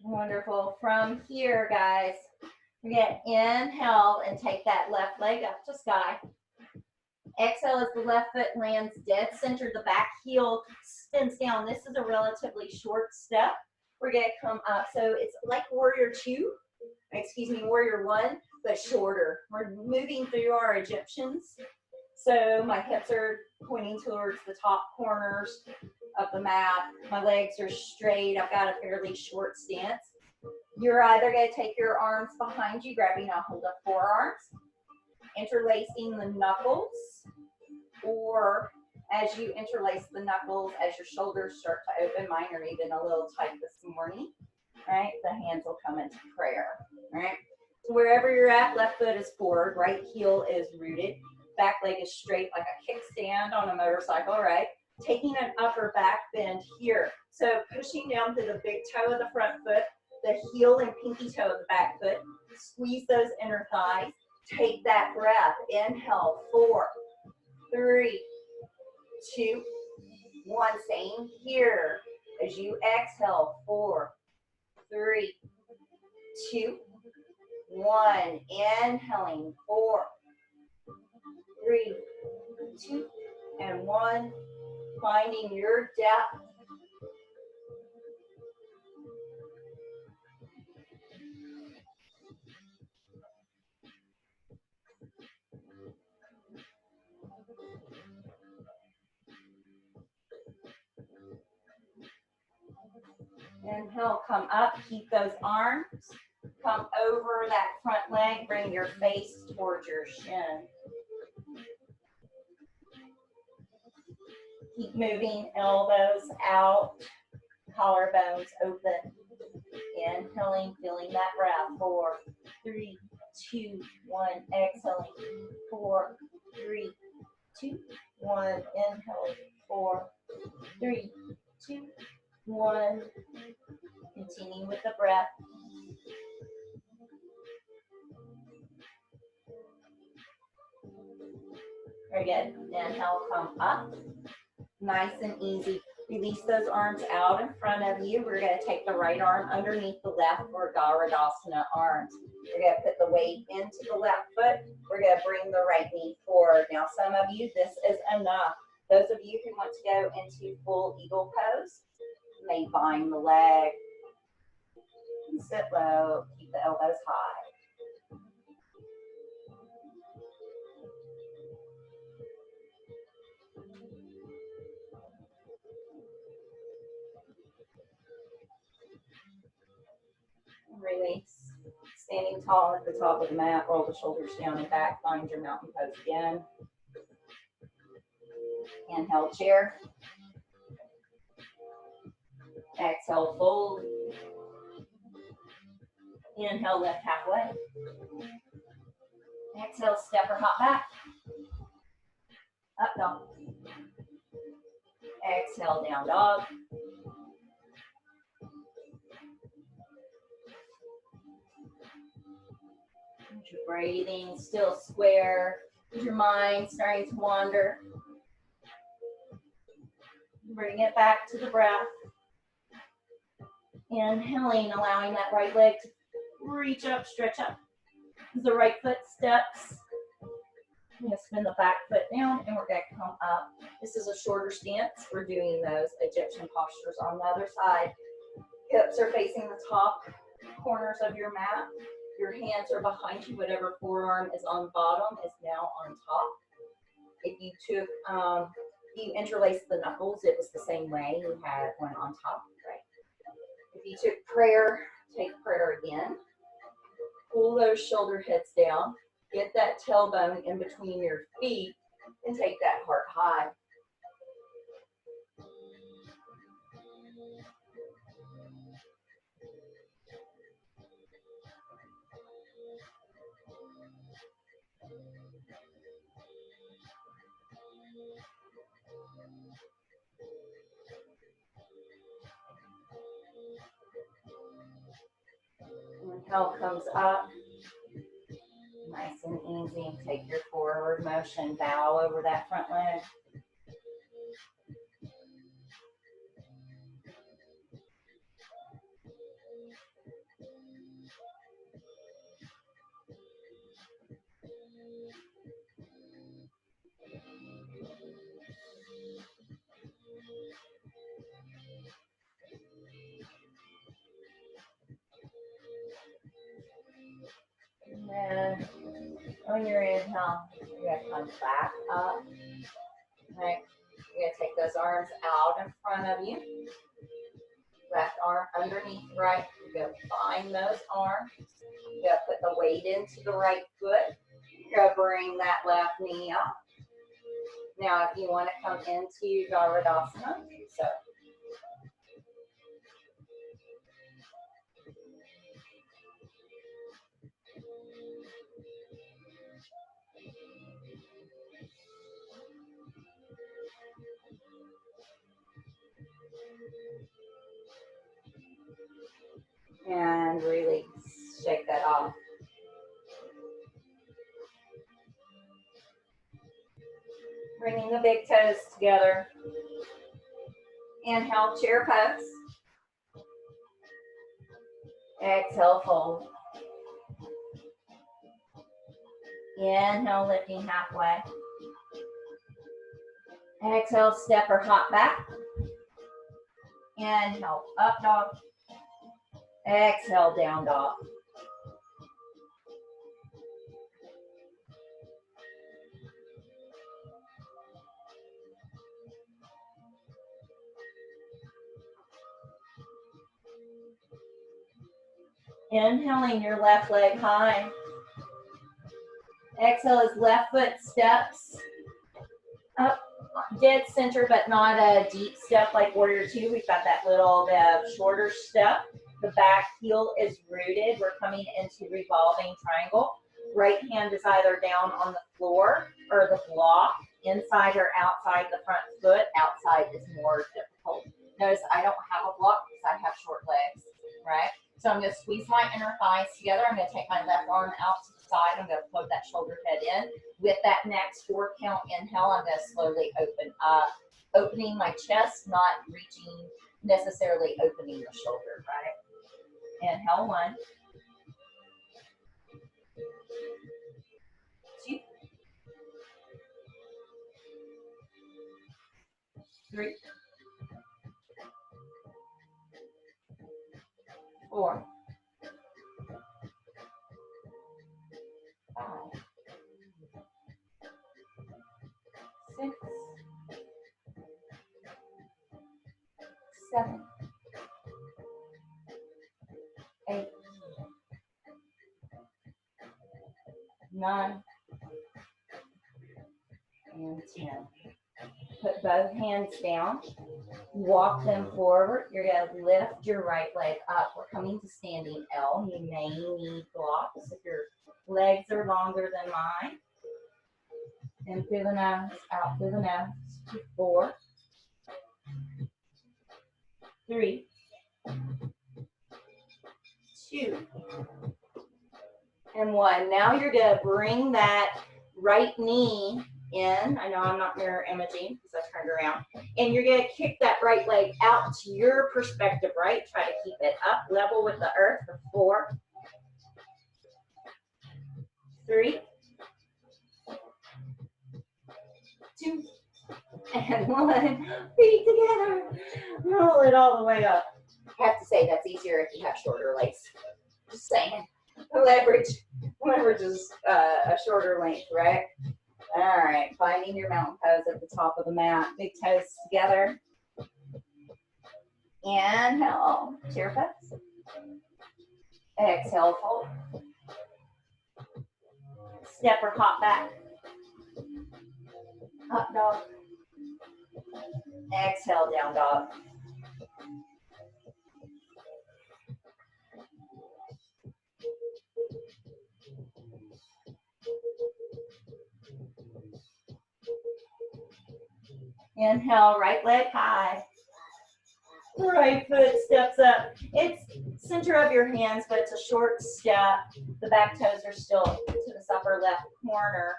Wonderful. From here, guys, we're going to inhale and take that left leg up to sky. Exhale as the left foot lands dead center. The back heel spins down. This is a relatively short step. We're going to come up. So it's like warrior 2, warrior 1, but shorter. We're moving through our Egyptians. So my hips are pointing towards the top corners of the mat. My legs are straight. I've got a fairly short stance. You're either going to take your arms behind you, grabbing a hold of forearms, interlacing the knuckles, or as you interlace the knuckles, as your shoulders start to open, mine are even a little tight this morning, right? The hands will come into prayer, right? So wherever you're at, left foot is forward, right heel is rooted, back leg is straight like a kickstand on a motorcycle, right? Taking an upper back bend here. So pushing down to the big toe of the front foot, the heel and pinky toe of the back foot. Squeeze those inner thighs. Take that breath. Inhale, 4, 3, 2, 1. Same here. As you exhale, 4, 3, 2, 1. Inhaling, 4, 3, 2, and 1. Finding your depth. Inhale, come up, keep those arms. Come over that front leg, bring your face towards your shin. Keep moving, elbows out, collarbones open. Inhaling, feeling that breath. 4, 3, 2, 1. Exhaling. 4, 3, 2, 1. Inhaling. 4, 3, 2, 1. Continue with the breath. Very good. Inhale, come up. Nice and easy. Release those arms out in front of you. We're going to take the right arm underneath the left for Garudasana arms. We're going to put the weight into the left foot. We're going to bring the right knee forward. Now, some of you, this is enough. Those of you who want to go into full eagle pose, may bind the leg. Sit low. Keep the elbows high. Release. Standing tall at the top of the mat, roll the shoulders down and back, find your mountain pose again. Inhale, chair. Exhale, fold. Inhale, lift halfway. Exhale, step or hop back. Up dog. Exhale, down dog. Your breathing still square. Is your mind starting to wander? Bring it back to the breath. Inhaling, allowing that right leg to reach up, stretch up. As the right foot steps, we're going to spin the back foot down and we're going to come up. This is a shorter stance. We're doing those Egyptian postures on the other side. Hips are facing the top corners of your mat. Your hands are behind you. Whatever forearm is on bottom is now on top. If you took, you interlaced the knuckles, it was the same way. You had one on top, right? If you took prayer, take prayer again. Pull those shoulder heads down. Get that tailbone in between your feet and take that heart high. Inhale comes up. Nice and easy. Take your forward motion. Bow over that front leg. And then on your inhale, you're going to come back up. Right. You're going to take those arms out in front of you. Left arm underneath right. You're going to find those arms. You're going to put the weight into the right foot. You're going to bring that left knee up. Now, if you want to come into Garudasana, so And release. Shake that off. Bringing the big toes together. Inhale, chair pose. Exhale, fold. Inhale, lifting halfway. Exhale, step or hop back. Inhale, up dog. Exhale, down dog. Inhaling your left leg high. Exhale as left foot steps up, dead center, but not a deep step like warrior two. We've got that little shorter step. The back heel is rooted. We're coming into revolving triangle. Right hand is either down on the floor or the block, inside or outside the front foot. Outside is more difficult. Notice I don't have a block because I have short legs, right? So I'm going to squeeze my inner thighs together. I'm going to take my left arm out to the side. I'm going to float that shoulder head in. With that next 4 count inhale, I'm going to slowly open up, opening my chest, not reaching, necessarily opening the shoulder, right? Inhale, 1, 2, 3, 4, 5, 6, 7, 8, 9, and 10. Put both hands down. Walk them forward. You're going to lift your right leg up. We're coming to standing L. You may need blocks if your legs are longer than mine. In through the nose, out through the nose. 4, 3, 2, and 1. Now you're going to bring that right knee in. I know I'm not mirror imaging because I turned around. And you're going to kick that right leg out to your perspective, right? Try to keep it up level with the earth for 4, 3, 2, and 1. Feet together. Roll it all the way up. I have to say that's easier if you have shorter legs. Just saying. Leverage is a shorter length, right? All right, finding your mountain pose at the top of the mat. Big toes together. Inhale, chair pose. Exhale, fold. Step or hop back. Up dog. Exhale, down dog. Inhale, right leg high. Right foot steps up. It's center of your hands, but it's a short step. The back toes are still to this upper left corner,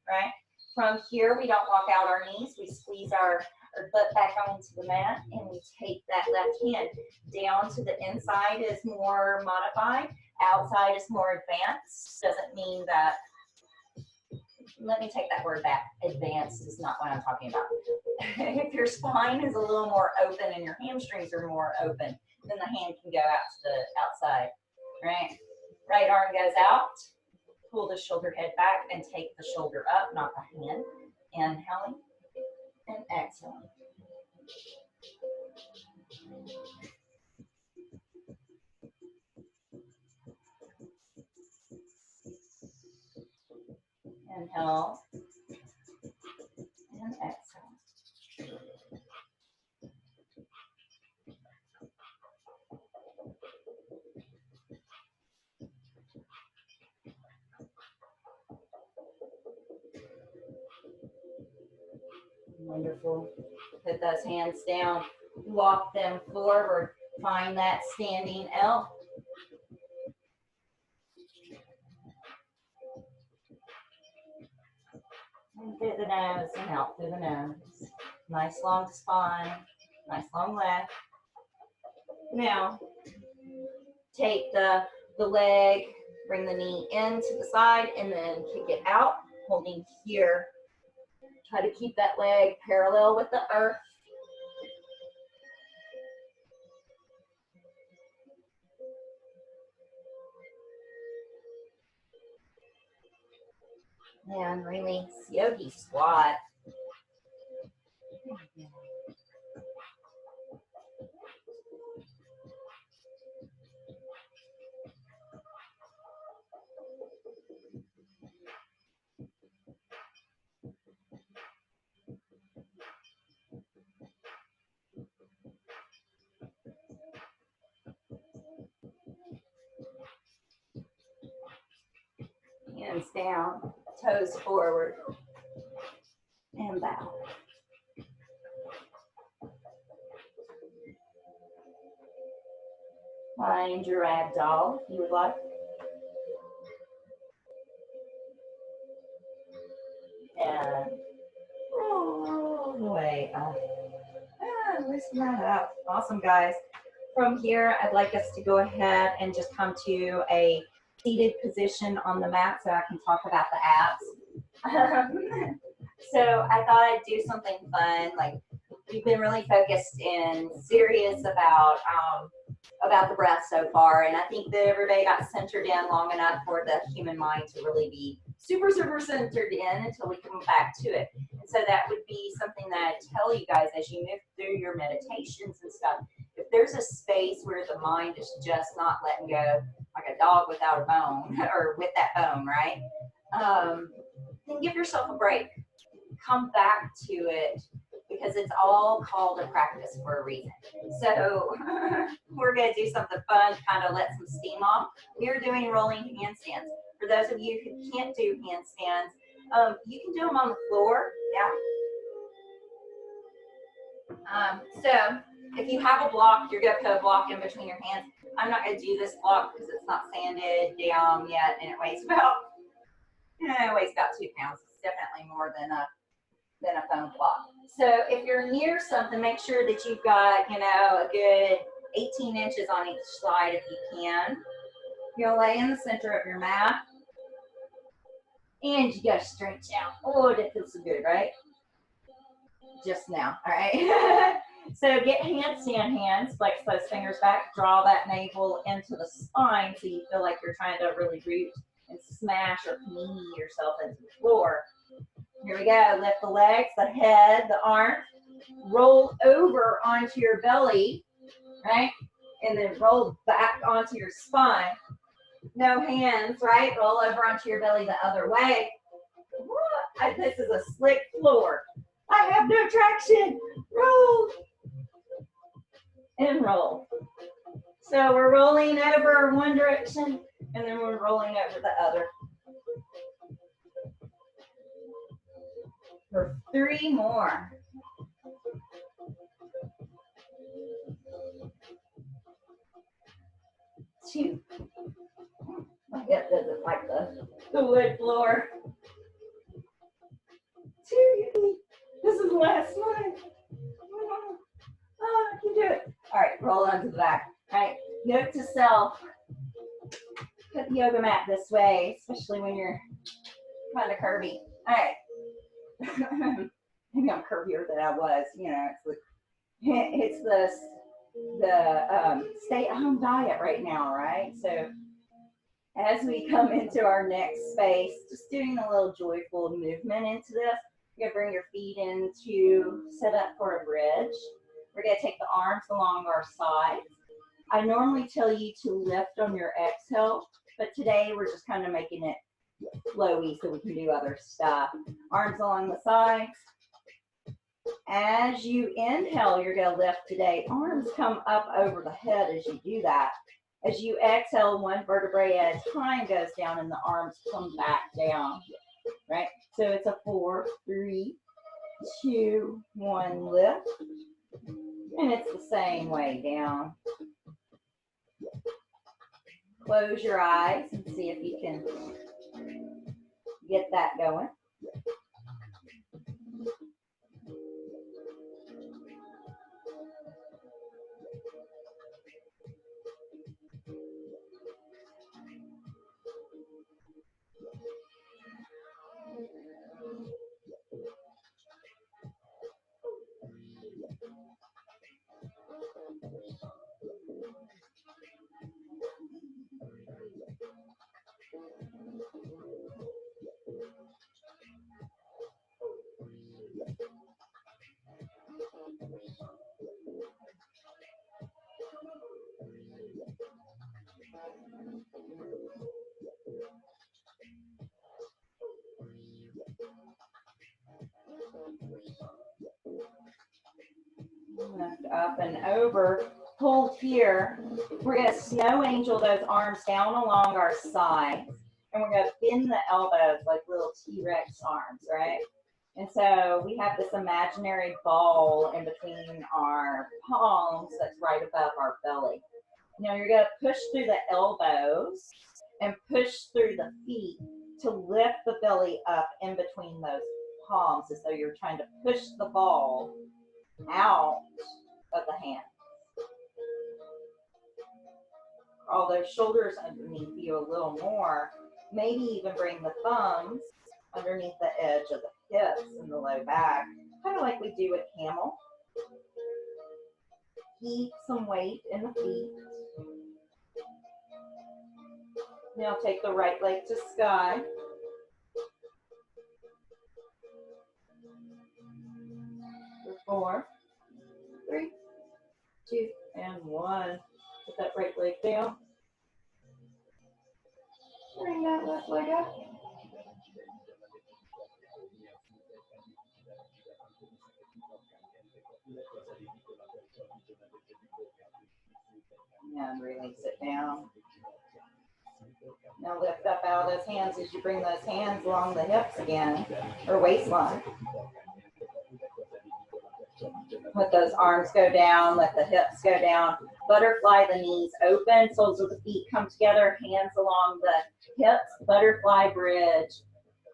right? From here, we don't walk out our knees. We squeeze our butt back onto the mat, and we take that left hand down to the inside is more modified. Outside is more advanced. Doesn't mean that, let me take that word back. Advanced is not what I'm talking about. If your spine is a little more open and your hamstrings are more open, then the hand can go out to the outside, right? Right arm goes out. Pull the shoulder head back and take the shoulder up, not the hand. Inhaling and exhaling. Inhale and exhale. Wonderful. Put those hands down, walk them forward, find that standing L. through the nose and out through the nose. Nice long spine, nice long leg. Now, take the leg, bring the knee into the side, and then kick it out, holding here. Try to keep that leg parallel with the earth. And release, yogi squat. Hands down, toes forward, and bow. Find your ragdoll if you would like. And roll the way up. And loosen that up. Awesome, guys. From here, I'd like us to go ahead and just come to a seated position on the mat so I can talk about the abs. So I thought I'd do something fun. Like, we've been really focused and serious about the breath so far, and I think that everybody got centered in long enough for the human mind to really be super, super centered in until we come back to it. And so that would be something that I tell you guys as you move through your meditations and stuff. If there's a space where the mind is just not letting go, like a dog without a bone, or with that bone, right? Then give yourself a break. Come back to it, because it's all called a practice for a reason. So we're going to do something fun, kind of let some steam off. We're doing rolling handstands. For those of you who can't do handstands, you can do them on the floor. Yeah. So if you have a block, you're going to put a block in between your hands. I'm not going to do this block because it's not sanded down yet, and it weighs about 2 pounds. It's definitely more than a foam block. So if you're near something, make sure that you've got, a good 18 inches on each side if you can. You'll lay in the center of your mat. And you gotta stretch out. Oh, that feels so good, right? Just now, all right? So get handstand hands, flex those fingers back, draw that navel into the spine so you feel like you're trying to really root and smash or knee yourself into the floor. Here we go. Lift the legs, the head, the arm. Roll over onto your belly, right? And then roll back onto your spine. No hands, right? Roll over onto your belly the other way. This is a slick floor. I have no traction. Roll. And roll. So we're rolling over one direction, and then we're rolling over the other. For 3 more. 2. My hip doesn't like the wood floor. 2. This is the last one. Oh, I can do it. All right, roll onto the back. All right, note to self. Put the yoga mat this way, especially when you're kind of curvy. All right. Maybe I'm curvier than I was. It's the stay-at-home diet right now, right? So as we come into our next space, just doing a little joyful movement into this. You're gonna bring your feet into set up for a bridge. We're gonna take the arms along our sides. I normally tell you to lift on your exhale, but today we're just kind of making it flowy so we can do other stuff. Arms along the sides. As you inhale, you're going to lift today. Arms come up over the head as you do that. As you exhale, one vertebrae at a time goes down and the arms come back down, right? So it's a 4, 3, 2, 1, lift. And it's the same way down. Close your eyes and see if you can get that going. Lift up and over. Hold here. We're going to snow angel those arms down along our sides. And we're going to bend the elbows like little T-Rex arms, right? And so we have this imaginary ball in between our palms that's right above our belly. Now you're going to push through the elbows and push through the feet to lift the belly up in between those palms as though you're trying to push the ball out of the hand. All those shoulders underneath you a little more. Maybe even bring the thumbs underneath the edge of the hips and the low back, kind of like we do with camel. Keep some weight in the feet. Now take the right leg to sky. 4, 3, 2, and 1. Put that right leg down. Bring that left leg up. And release it down. Now lift up out of those hands as you bring those hands along the hips again, or waistline. Let those arms go down, let the hips go down. Butterfly the knees open, soles of the feet come together, hands along the hips, butterfly bridge.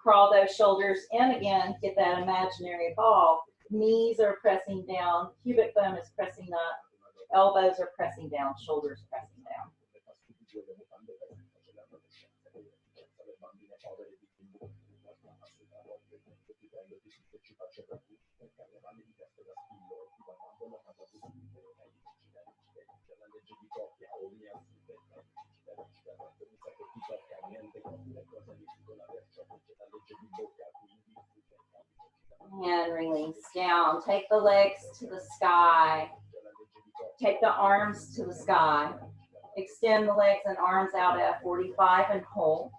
Crawl those shoulders in again, get that imaginary ball. Knees are pressing down, pubic bone is pressing up, elbows are pressing down, shoulders pressing down. And release down. Take the legs to the sky. Take the arms to the sky. Extend the legs and arms out at 45 and hold.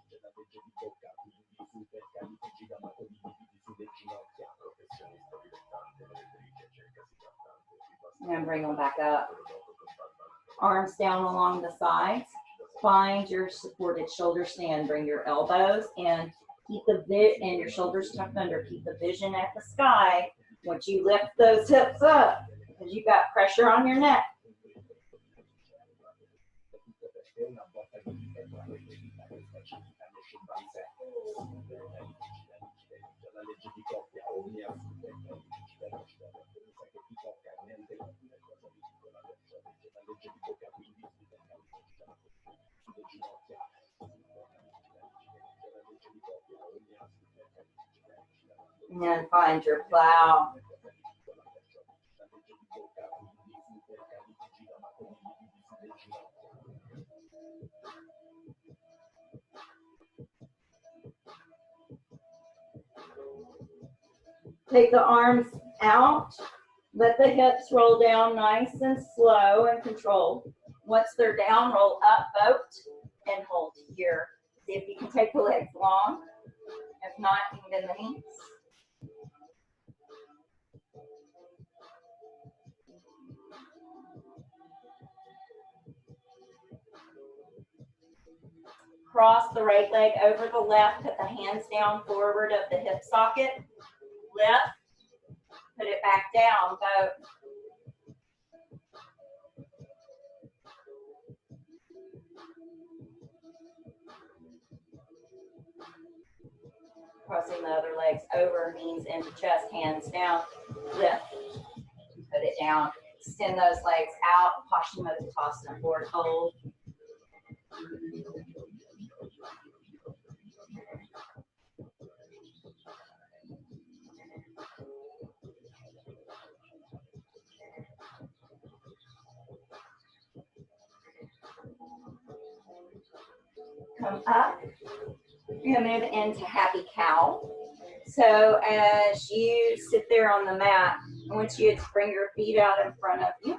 And bring them back up. Arms down along the sides. Find your supported shoulder stand. Bring your elbows and keep and your shoulders tucked under. Keep the vision at the sky. Once you lift those hips up, because you've got pressure on your neck. And find your plow. Take the arms out. Let the hips roll down nice and slow and controlled. Once they're down, roll up, boat, and hold here. See if you can take the legs long. If not, you can bend the knees. Cross the right leg over the left. Put the hands down forward of the hip socket. Lift. Put it back down. Boat. Crossing the other legs over, knees into chest, hands down. Lift. Put it down. Extend those legs out. Paschimottanasana, forward fold. Come up. You're going to move into happy cow. So as you sit there on the mat, I want you to bring your feet out in front of you.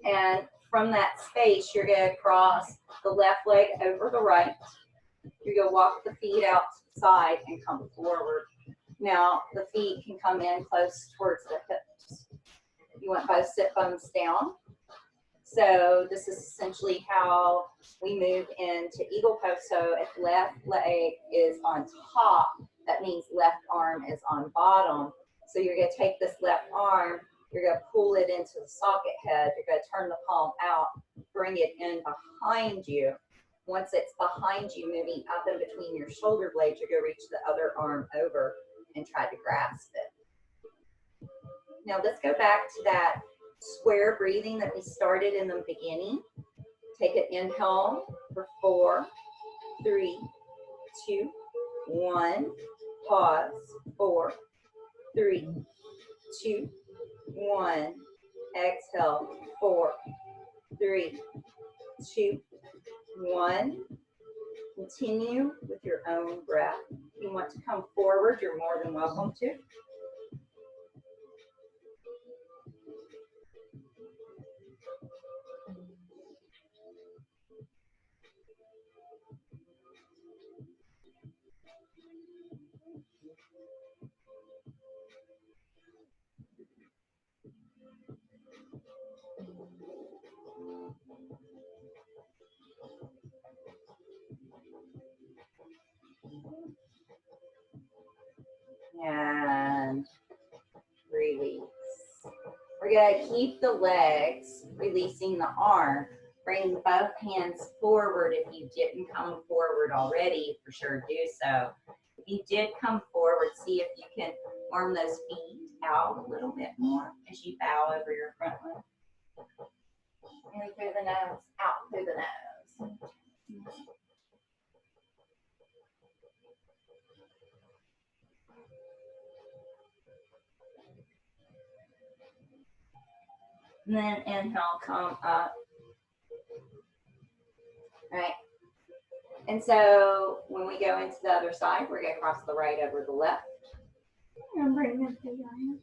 And from that space, you're going to cross the left leg over the right. You're going to walk the feet outside and come forward. Now the feet can come in close towards the hips. You want both sit bones down. So this is essentially how we move into eagle pose. So if left leg is on top, that means left arm is on bottom. So you're going to take this left arm, you're going to pull it into the socket head, you're going to turn the palm out, bring it in behind you. Once it's behind you, moving up in between your shoulder blades, you're going to reach the other arm over and try to grasp it. Now let's go back to that square breathing that we started in the beginning. Take an inhale for 4, 3, 2, 1. Pause. 4, 3, 2, 1. Exhale. 4, 3, 2, 1. Continue with your own breath. If you want to come forward, you're more than welcome to. And release. We're going to keep the legs, releasing the arm. Bring both hands forward. If you didn't come forward already, for sure do so. If you did come forward, see if you can arm those feet out a little bit more as you bow over your front leg. In through the nose, out through the nose. And then inhale, come up. All right. And so when we go into the other side, we're going to cross the right over the left. And bring them to your hand.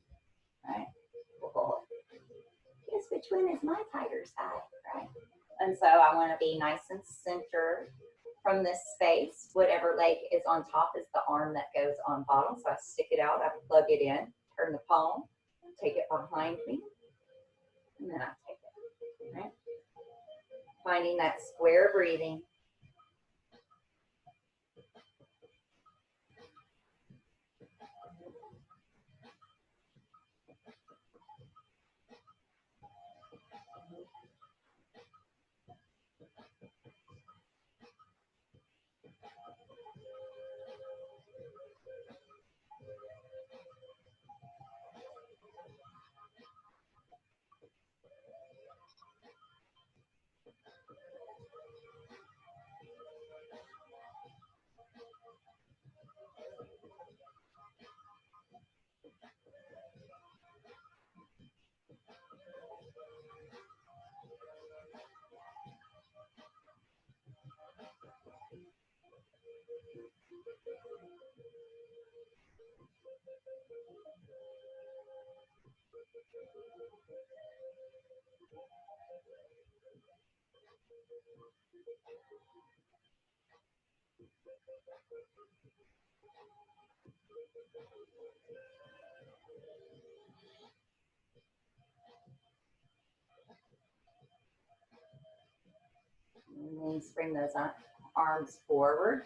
All right. Cool. Guess which one is my tighter side, right? And so I want to be nice and centered from this space. Whatever leg is on top is the arm that goes on bottom. So I stick it out, I plug it in, turn the palm, take it behind me, and then I take it, right? Finding that square breathing. And then spring those arms forward.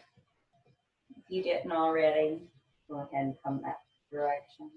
If you didn't already, go ahead and come that direction.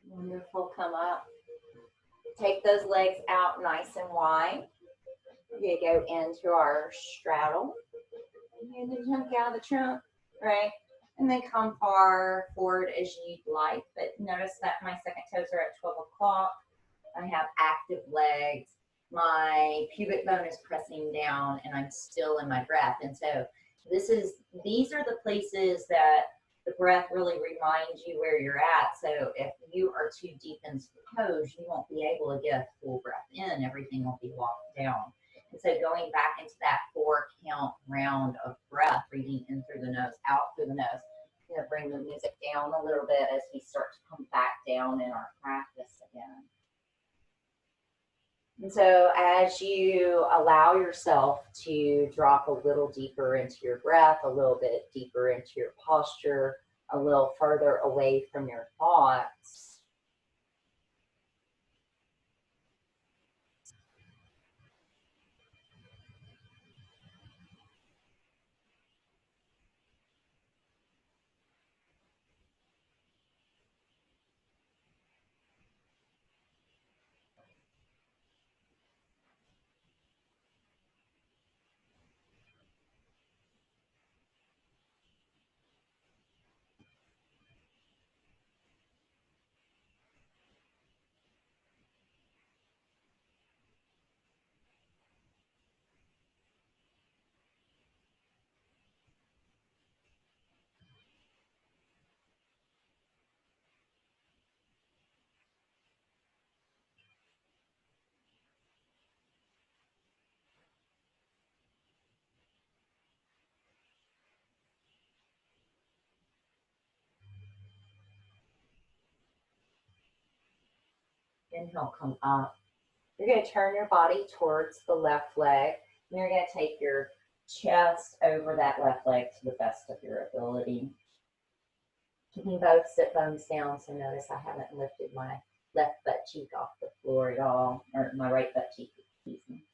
Wonderful, come up. Take those legs out nice and wide. We go into our straddle. And then jump out of the trunk, right? And then come far forward as you'd like. But notice that my second toes are at 12 o'clock. I have active legs. My pubic bone is pressing down and I'm still in my breath. And so these are the places that the breath really reminds you where you're at. So if you are too deep into the toes, you won't be able to get a full breath in. Everything will be locked down. And so going back into that 4 count round of breath, breathing in through the nose, out through the nose, going to bring the music down a little bit as we start to come back down in our practice again. And so as you allow yourself to drop a little deeper into your breath, a little bit deeper into your posture, a little further away from your thoughts, inhale, come up. You're going to turn your body towards the left leg. And you're going to take your chest over that left leg to the best of your ability. Keeping both sit bones down. So notice I haven't lifted my left butt cheek off the floor at all, or my right butt cheek, excuse me.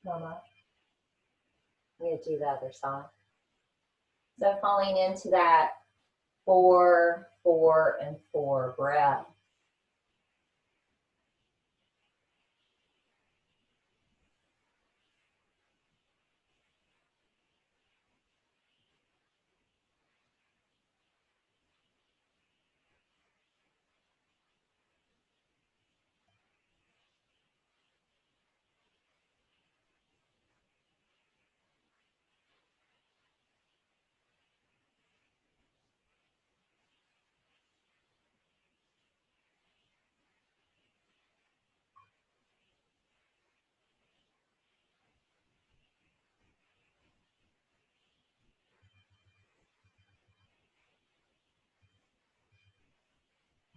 Come up. I'm going to do the other side. So falling into that 4, 4, and 4 breath.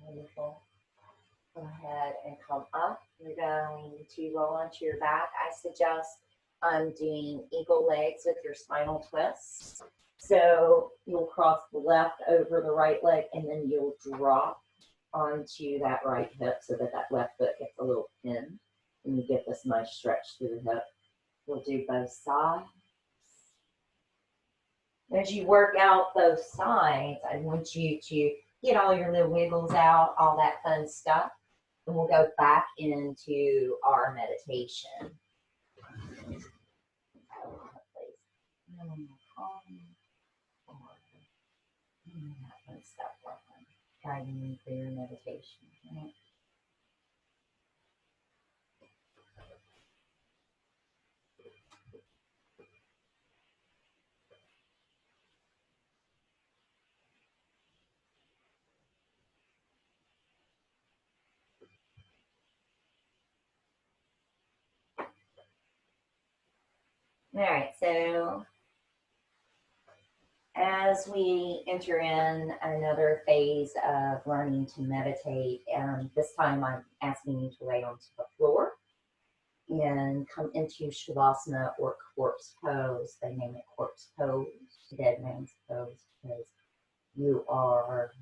Wonderful. Go ahead and come up. You're going to roll onto your back. I suggest doing eagle legs with your spinal twists. So you'll cross the left over the right leg and then you'll drop onto that right hip so that that left foot gets a little pinned and you get this nice stretch through the hip. We'll do both sides. As you work out both sides, I want you to get all your little wiggles out, all that fun stuff. And we'll go back into our meditation. guiding you through your meditation. Right? All right, so as we enter in another phase of learning to meditate, this time I'm asking you to lay onto the floor and come into Shavasana or corpse pose. They name it corpse pose, dead man's pose, because you are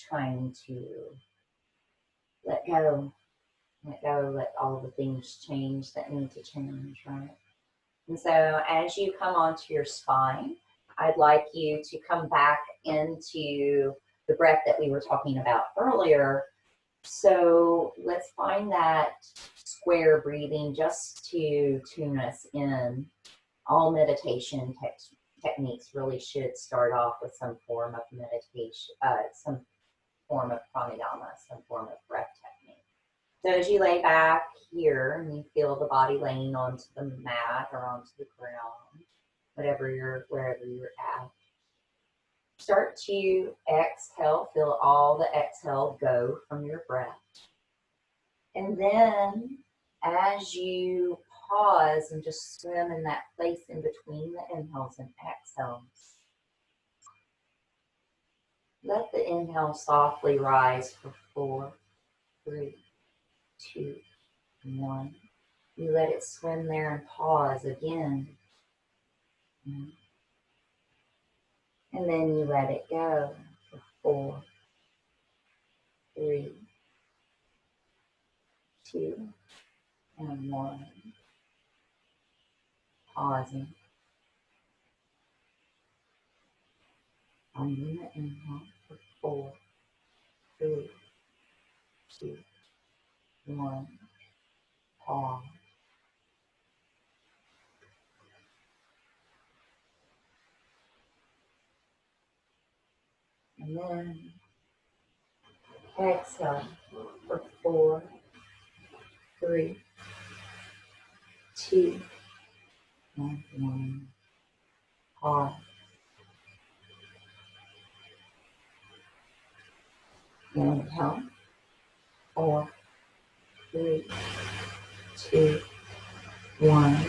trying to let go, let all the things change that need to change, right? And so as you come onto your spine, I'd like you to come back into the breath that we were talking about earlier. So let's find that square breathing just to tune us in. All meditation techniques really should start off with some form of meditation, some form of pranayama, some form of breath technique. So as you lay back here and you feel the body laying onto the mat or onto the ground, wherever you're at, start to exhale. Feel all the exhale go from your breath. And then as you pause and just swim in that place in between the inhales and exhales, let the inhale softly rise for 4, 3, 2, 1. You let it swim there and pause again. And then you let it go for 4, 3, 2, and 1. Pausing. On the inhale for 4, 3, 2, 1. Pause. And then exhale for 4, 3, 2, and 1. Pause. Inhale. 4, 3, 2, 1.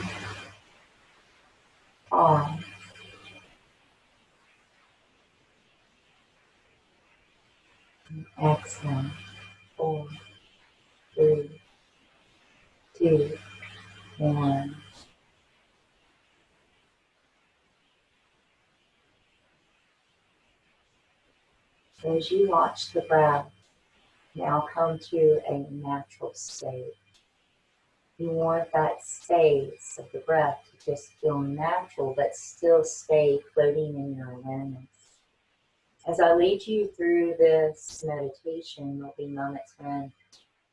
Pause. Exhale. 4, 3, 2, 1. So as you watch the breath now come to a natural state, you want that space of the breath to just feel natural, but still stay floating in your awareness. As I lead you through this meditation, there'll be moments when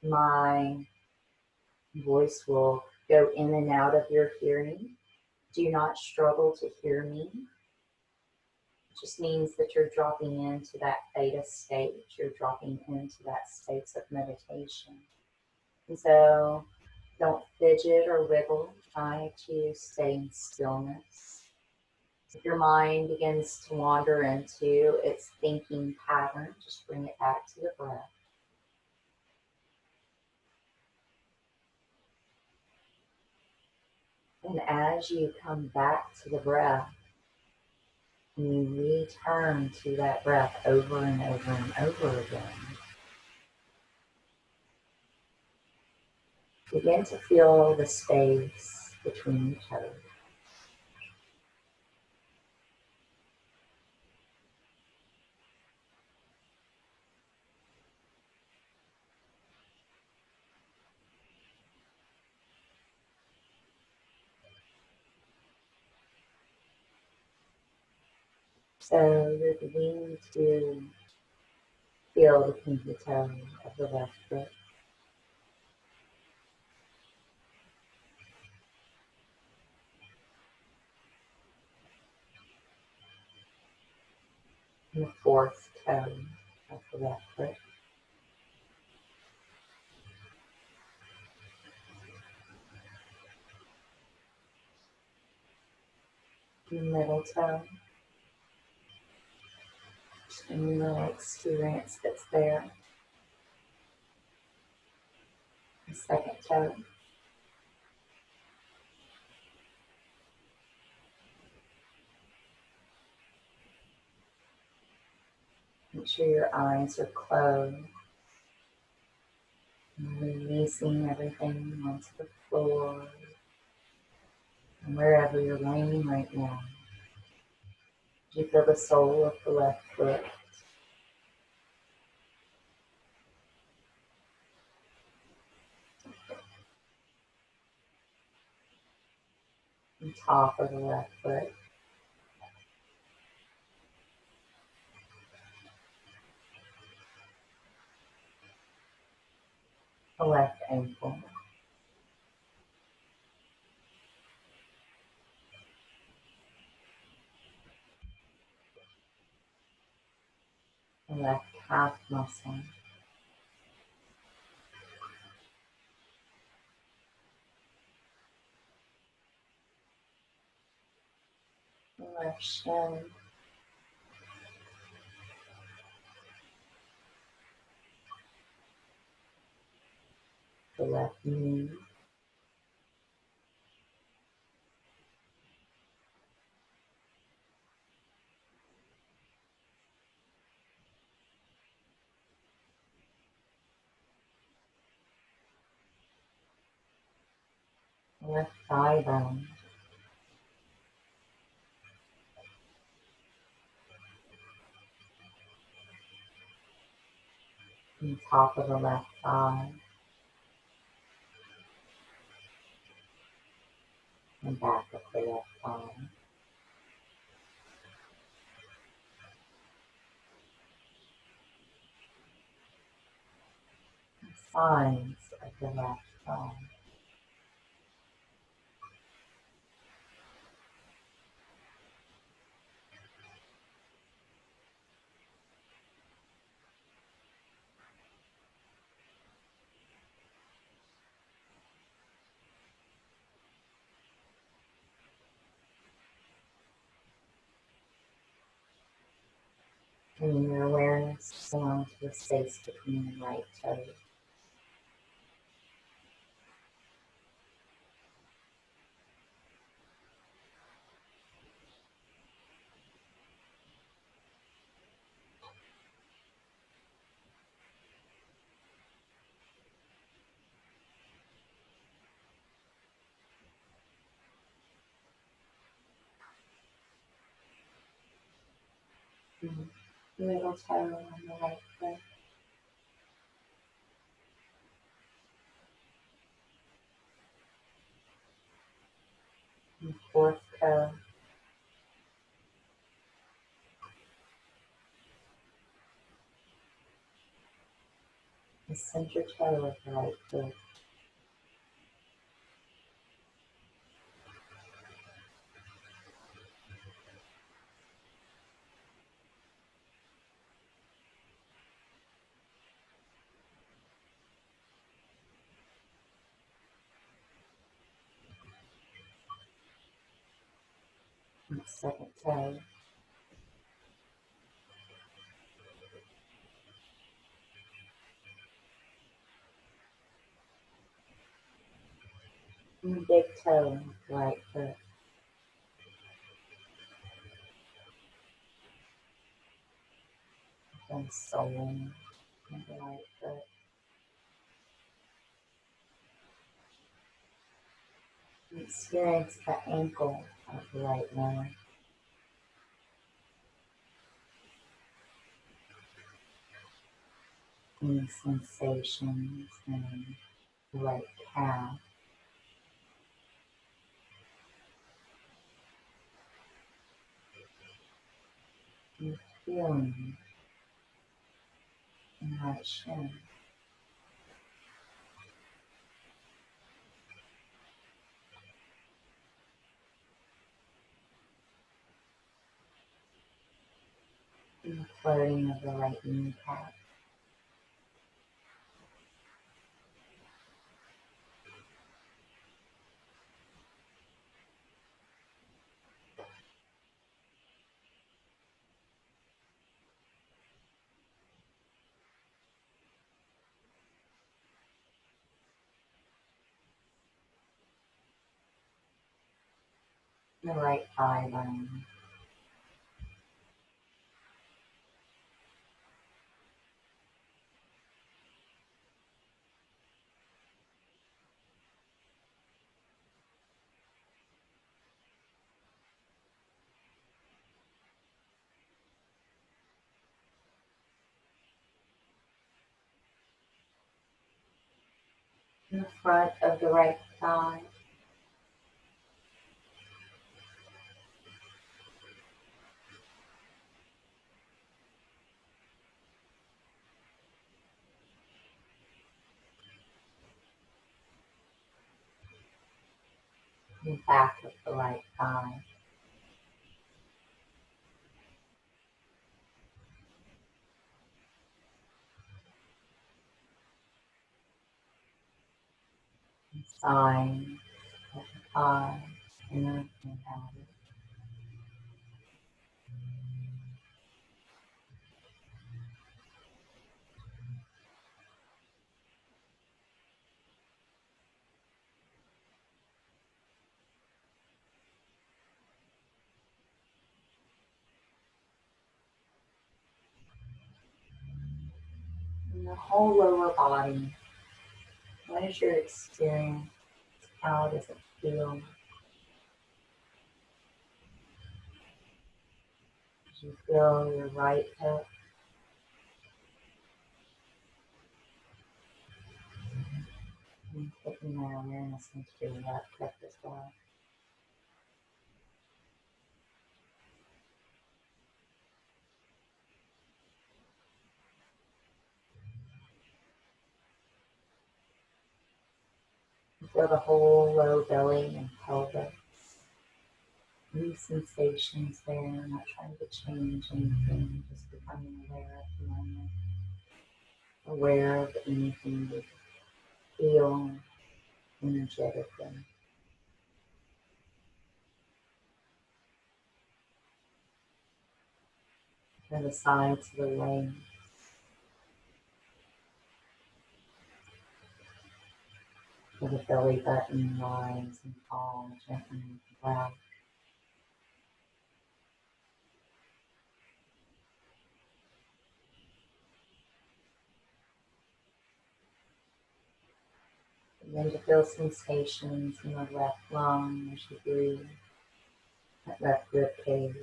my voice will go in and out of your hearing. Do not struggle to hear me. It just means that you're dropping into that theta state. You're dropping into that space of meditation. And so don't fidget or wiggle. Try to stay in stillness. If your mind begins to wander into its thinking pattern, just bring it back to the breath. And as you come back to the breath, and you return to that breath over and over and over again, begin to feel the space between your toes. So you're beginning to feel the pinky toe of the left foot. And the fourth toe middle toe, just a new little experience that's there. The second toe, make sure your eyes are closed, and releasing everything onto the floor and wherever you're laying right now. You feel the sole of the left foot, the top of the left foot, the left ankle, the left calf muscle, the left shin, the left knee, the left thigh bone, the top of the left thigh, and back of the left thigh. Sides of the left thigh. Bring your awareness down to the space between the right toes. Little toe on the right foot, and fourth toe, the center toe of the right foot, and second toe, and the big toe of the right foot, and sole of the right foot. And experience the ankle of the right leg. Any sensations in the right calf. And feeling in the right shin. And the floating of the right kneecap. the right thigh bone, the front of the right thigh, the back of the right thigh, the side of the thigh, inner and outer. And the whole lower body. What is your experience? How does it feel? Do you feel your right hip? And taking that awareness into your left hip as well. You feel the whole low belly and pelvis. Any sensations there, not trying to change anything, just becoming aware of the moment, aware of anything you feel energetically. To the sides of the legs, where the belly button rise and fall gently out. Begin to feel sensations in the left lung as you breathe, that left rib cage.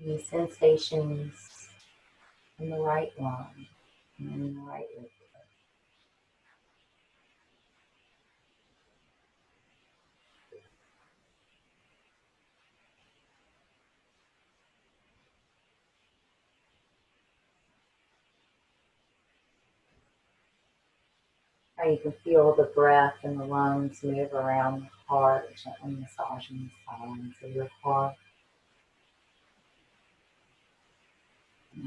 Any sensations in the right lung and in the right rib. How you can feel the breath and the lungs move around the heart, gently massaging the sides of your heart.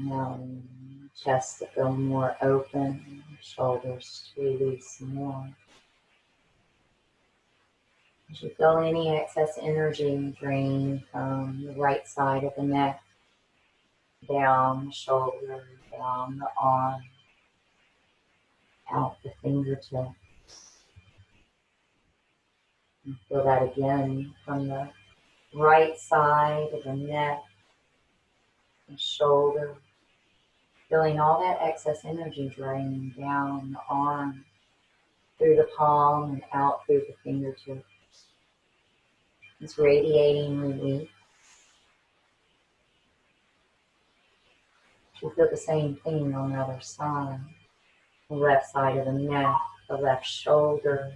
Allowing the chest to feel more open, shoulders to release more. As you feel any excess energy drain from the right side of the neck, down the shoulder, down the arm, out the fingertips. And feel that again from the right side of the neck, the shoulder, feeling all that excess energy draining down the arm, through the palm and out through the fingertips. It's radiating relief. You feel the same thing on the other side. The left side of the neck, the left shoulder.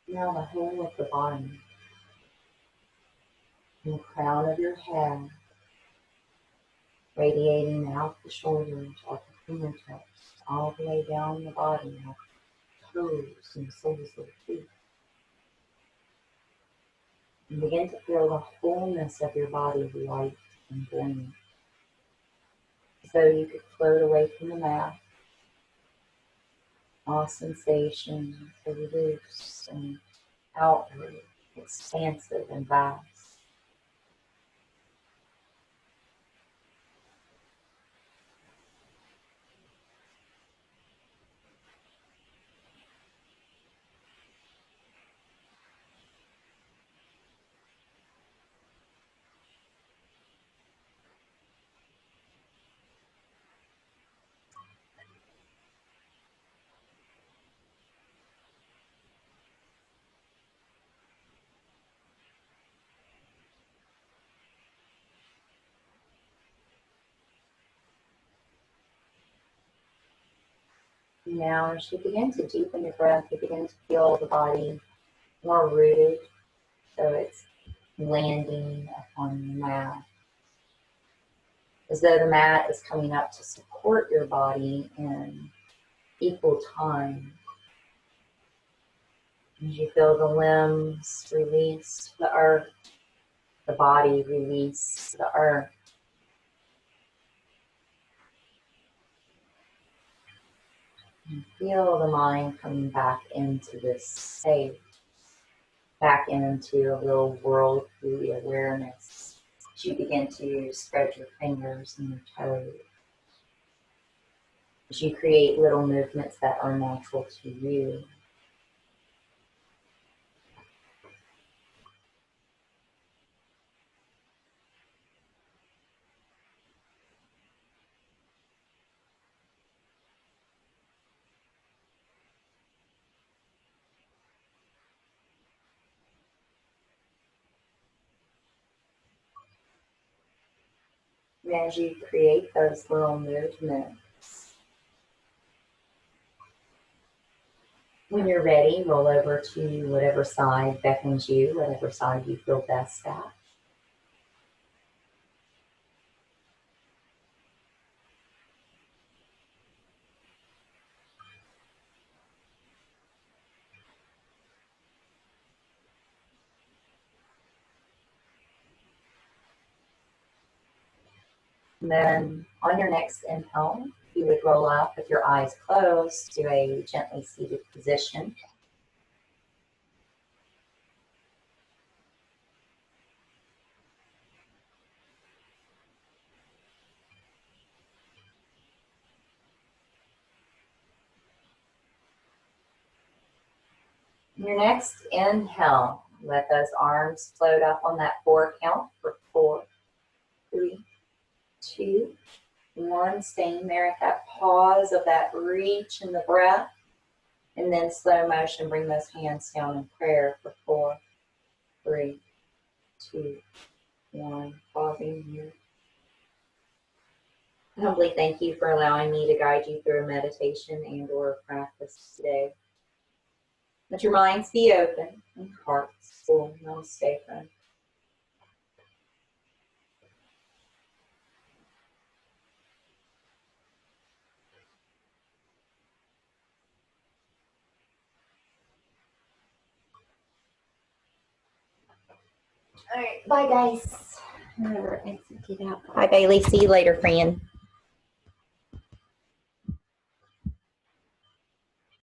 Now the whole of the body. From the crown of your head, radiating out the shoulders, out the fingertips, all the way down the body, out the toes and the soles of the feet. And begin to feel the wholeness of your body light and buoyant. So you could float away from the mat, All sensations are loose and outward, expansive and vast. Now, as you begin to deepen your breath, you begin to feel the body more rooted, so it's landing upon the mat, as though the mat is coming up to support your body in equal time. As you feel the limbs release the earth, the body release the earth. And feel the mind coming back into this space, back into a little worldly awareness. As you begin to spread your fingers and your toes, as you create little movements that are natural to you. And as you create those little movements, when you're ready, roll over to whatever side beckons you, whatever side you feel best at. And then on your next inhale, you would roll up with your eyes closed to a gently seated position. Your next inhale, let those arms float up on that 4 count for 4, 3, 2, 1. Staying there at that pause of that reach in the breath. And then slow motion, bring those hands down in prayer for 4, 3, 2, 1. Pausing here. I humbly thank you for allowing me to guide you through a meditation and or practice today. Let your minds be open and hearts full. Namaste, friend. All right, bye guys. Remember, exit, get out. Bye, Bailey. See you later, friend.